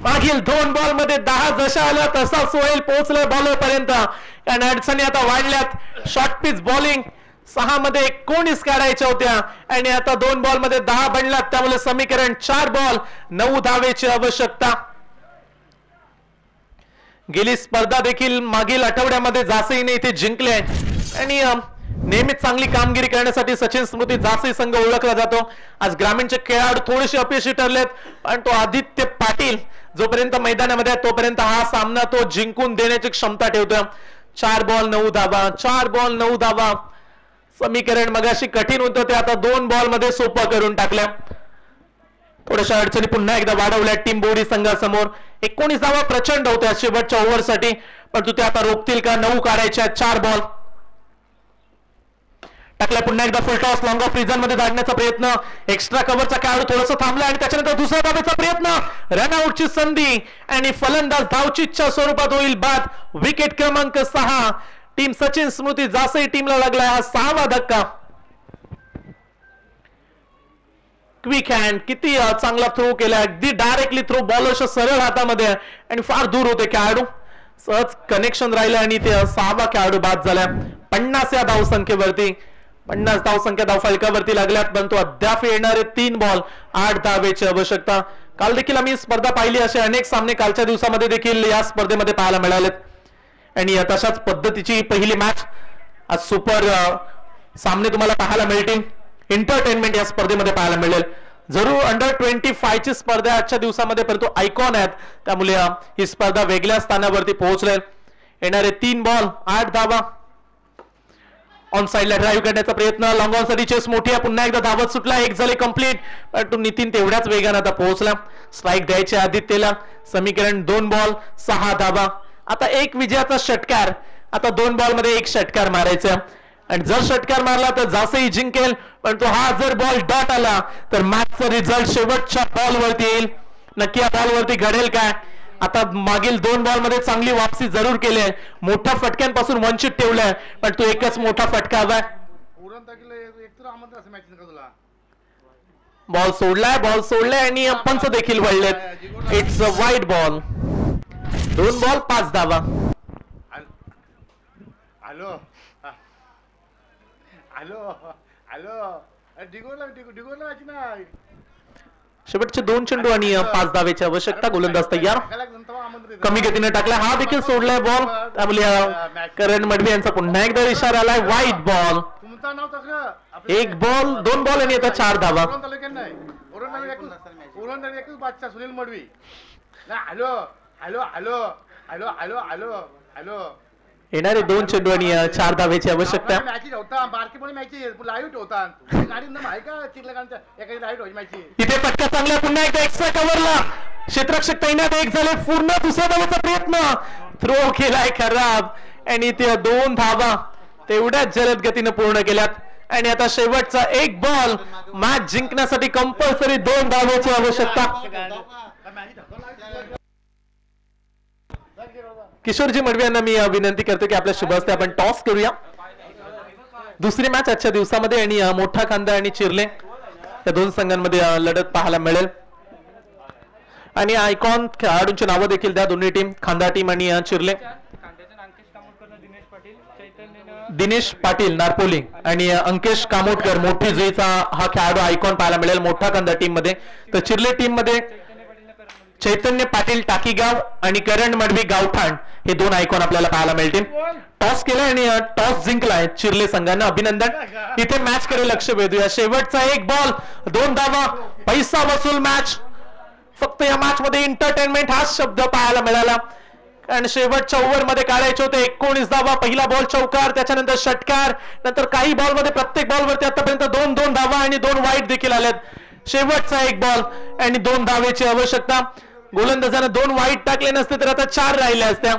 मागील 2 बॉल मध्ये 10 जशा आल्या तसा सोहेल पोहोचलाय बॉलर पर्यंत आणि अडचणी आता वाढल्यात. शॉर्ट पिच बॉलिंग 6 मध्ये 19 काढायच्या होत्या आणि आता 2 बॉल मध्ये 10 बनल्यात. त्यामुळे समीकरण 4 बॉल 9 धावेची आवश्यकता. गेली स्पर्धा देखील मागील आठवड्यामध्ये जासीने इथे जिंकले आणि नेहमीच चांगली कामगिरी करण्यासाठी सचिन स्मृती जासी संघ ओळखला जातो. आज ग्रामीणचे खेळाडू थोडेसे अपयशी ठरलेत, पण तो आदित्य पाटील जोपर्यंत मैदानामध्ये तोपर्यंत हा सामना तो जिंकून देण्याची क्षमता ठेवतोय. 4 बॉल 9 धावा, 4 बॉल 9 धावा. समीकरण मगाशी कठीण होतं ते आता 2 बॉल मध्ये सोपं करून टाकलं. थोड्याशा अडचणी पुन्हा एकदा वाढवल्या टीम बोरी संघासमोर. 19 धावा प्रचंड होत्या शेवटच्या ओव्हरसाठी, पण ते आता रोखतील का? 9 काढायच्या. 4 बॉल टाकला. पुन्हा एकदा फुल टॉस लॉंग ऑफ रिझन मध्ये धाडण्याचा प्रयत्न. एक्स्ट्रा कव्हरचा खेळाडू थोडासा थांबला आणि त्याच्यानंतर दुसऱ्या धावेचा प्रयत्न. रनआउटची संधी आणि फलंदाज धावचीच्या स्वरूपात होईल बाद. विकेट क्रमांक 6 टीम सचिन स्मृती जासई टीमला लागलाय हा 6वा धक्का. क्विक हँड, किती चांगला थ्रो केला, अगदी डायरेक्टली थ्रो बॉलरच्या सरळ हातामध्ये आणि फार दूर होते खेळाडू. सहज कनेक्शन राहिलं आणि ते 6वा खेळाडू बाद झाला. 50 या धावसंख्येवरती, 50 धावसंख्या धावफलकावरती लागल्यात, परंतु अद्याप येणारे 3 बॉल 8 धावेची आवश्यकता. काल देखील आम्ही स्पर्धा पाहिली, असे अनेक सामने कालच्या दिवसामध्ये देखील या स्पर्धेमध्ये पाहायला मिळालेत आणि तशाच पद्धतीची पहिली मॅच आज सुपर सामने तुम्हाला पाहायला मिळतील. एंटरटेनमेंट या स्पर्धेमध्ये पाहायला मिळेल. जरूर अंडर 25 ची स्पर्धा आजच्या दिवसामध्ये, परंतु आयकॉन आहेत त्यामुळे ही स्पर्धा वेगळ्या स्थानावरती पोहोचले. येणारे 3 बॉल 8 धावा. ऑन साइडला ड्राईव्ह करण्याचा प्रयत्न, लॉंग ऑन साठी चेस मोठी आहे, पुन्हा एकदा धावत सुटला, एक झाले कंप्लीट. पण नितीन तेवढ्याच वेगाने आता पोहोचला. स्ट्राईक द्यायचे आदित्यला. समीकरण 2 बॉल 6 धावा. आता एक विजयाचा षटकार, आता 2 बॉल मध्ये 1 षटकार मारायचा आणि जर षटकार मारला तर जासई जिंकेल. पण तो हा जर बॉल डॉट आला तर मॅचचा रिझल्ट शेवटच्या बॉल वरती येईल. नक्की या बॉल वरती घडेल काय? आता मागील 2 बॉल मध्ये चांगली वापसी जरूर केली आहे, मोठ्या फटक्यांपासून वंचित ठेवलंय, पण तो एकच मोठा फटका हवाय. बॉल सोडलाय आणि पंच देखील वळलेत. It's a wide ball. 2 ball 5 धावा. हॅलो हॅलो हॅलो डिगोरला नाही. शेवटचे 2 चेंडू आणि 5 धावेची आवश्यकता. गोलंदाज तयार. कमी गतीने टाकला, हा देखील सोडलाय बॉल. त्यामुळे करण मडवी यांचा पुन्हा एकदा इशारा आलाय. वाईट बॉल. 1 बॉल 2 बॉल आणि आता 4 धावा. Sunil Madavi. Hello hello hello hello hello hello hello. येणारे 2 चेंडू आणि 4 धावेची आवश्यकता. इथे फटका चांगला, पुन्हा एकदा एक्स्ट्रा कव्हरला. क्षेत्ररक्षक तैनात, 1 झाले पूर्ण. दुसऱ्या धावेचा प्रयत्न, थ्रो केलाय खराब आणि ते 2 धावा तेवढ्याच जलद गतीने पूर्ण केल्यात. आणि आता शेवटचा 1 बॉल. मॅच जिंकण्यासाठी कंपल्सरी 2 धावेची आवश्यकता. किशोरजी मडवी यांना मी विनंती करतो की आपल्या शुभ हस्ते आपण टॉस करूया. दुसरी मॅच आजच्या दिवसामध्ये आणि मोठा खांदा आणि चिर्ले या 2 संघांमध्ये लढत पाहायला मिळेल. आणि आयकॉन खेळाडूंची नावं देखील द्या दोन्ही टीम, खांदा टीम आणि चिर्ले. दिनेश पाटील नारपोली आणि अंकेश कामोटकर मोठी जुईचा हा खेळाडू आयकॉन पाहायला मिळेल मोठा खांदा टीम मध्ये. तर चिर्ले टीम मध्ये चैतन्य पाटील टाकीगाव आणि करण मडवी गावठाण हे 2 आयकॉन आपल्याला पाहायला मिळतील. टॉस केलाय आणि टॉस जिंकलाय चिर्ले संघानं. अभिनंदन. इथे मॅच कडे लक्ष वेधूया. शेवटचा 1 बॉल 2 धावा. पैसा वसूल मॅच. फक्त या मॅच मध्ये एंटरटेनमेंट हाच शब्द पाहायला मिळाला. कारण शेवटच्या ओव्हर मध्ये काढायचे होते 19 धावा. पहिला बॉल चौकार, त्याच्यानंतर षटकार, नंतर काही बॉल मध्ये प्रत्येक बॉल वरती आतापर्यंत 2-2 धावा आणि 2 वाईट देखील आल्यात. शेवटचा 1 बॉल आणि 2 धावेची आवश्यकता. गोलंदाजाने 2 वाईट टाकले नसते तर आता 4 राहिल्या असत्या,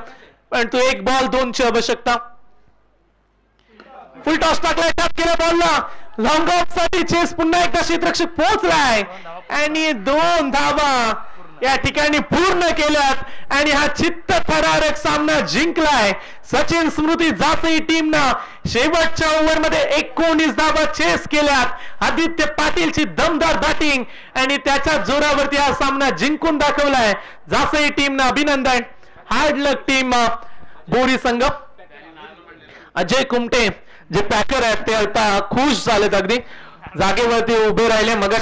पण तो 1 बॉल 2 ची आवश्यकता. फुल टॉस टाकलाय, टॅप केला बॉलला. लॉंग ऑफ साठी चेस पुन्हा एकदा क्षेत्ररक्षक पोहोचलाय आणि 2 धावा या ठिकाणी पूर्ण केल्यात आणि हा चित्तथरारक सामना जिंकलाय. सचिन स्मृती जासई टीमनं शेवटच्या ओव्हर मध्ये 19 धावा चेस केल्यात. आदित्य पाटीलची दमदार बॅटिंग आणि त्याच्या जोरावरती हा सामना जिंकून दाखवलाय जासई टीमनं. अभिनंदन. हार्ड लक टीम बोरी संघ. अजय कुमटे जे पॅकर आहेत ते आता खुश झालेत, अगदी जागेवरती उभे राहिले. मग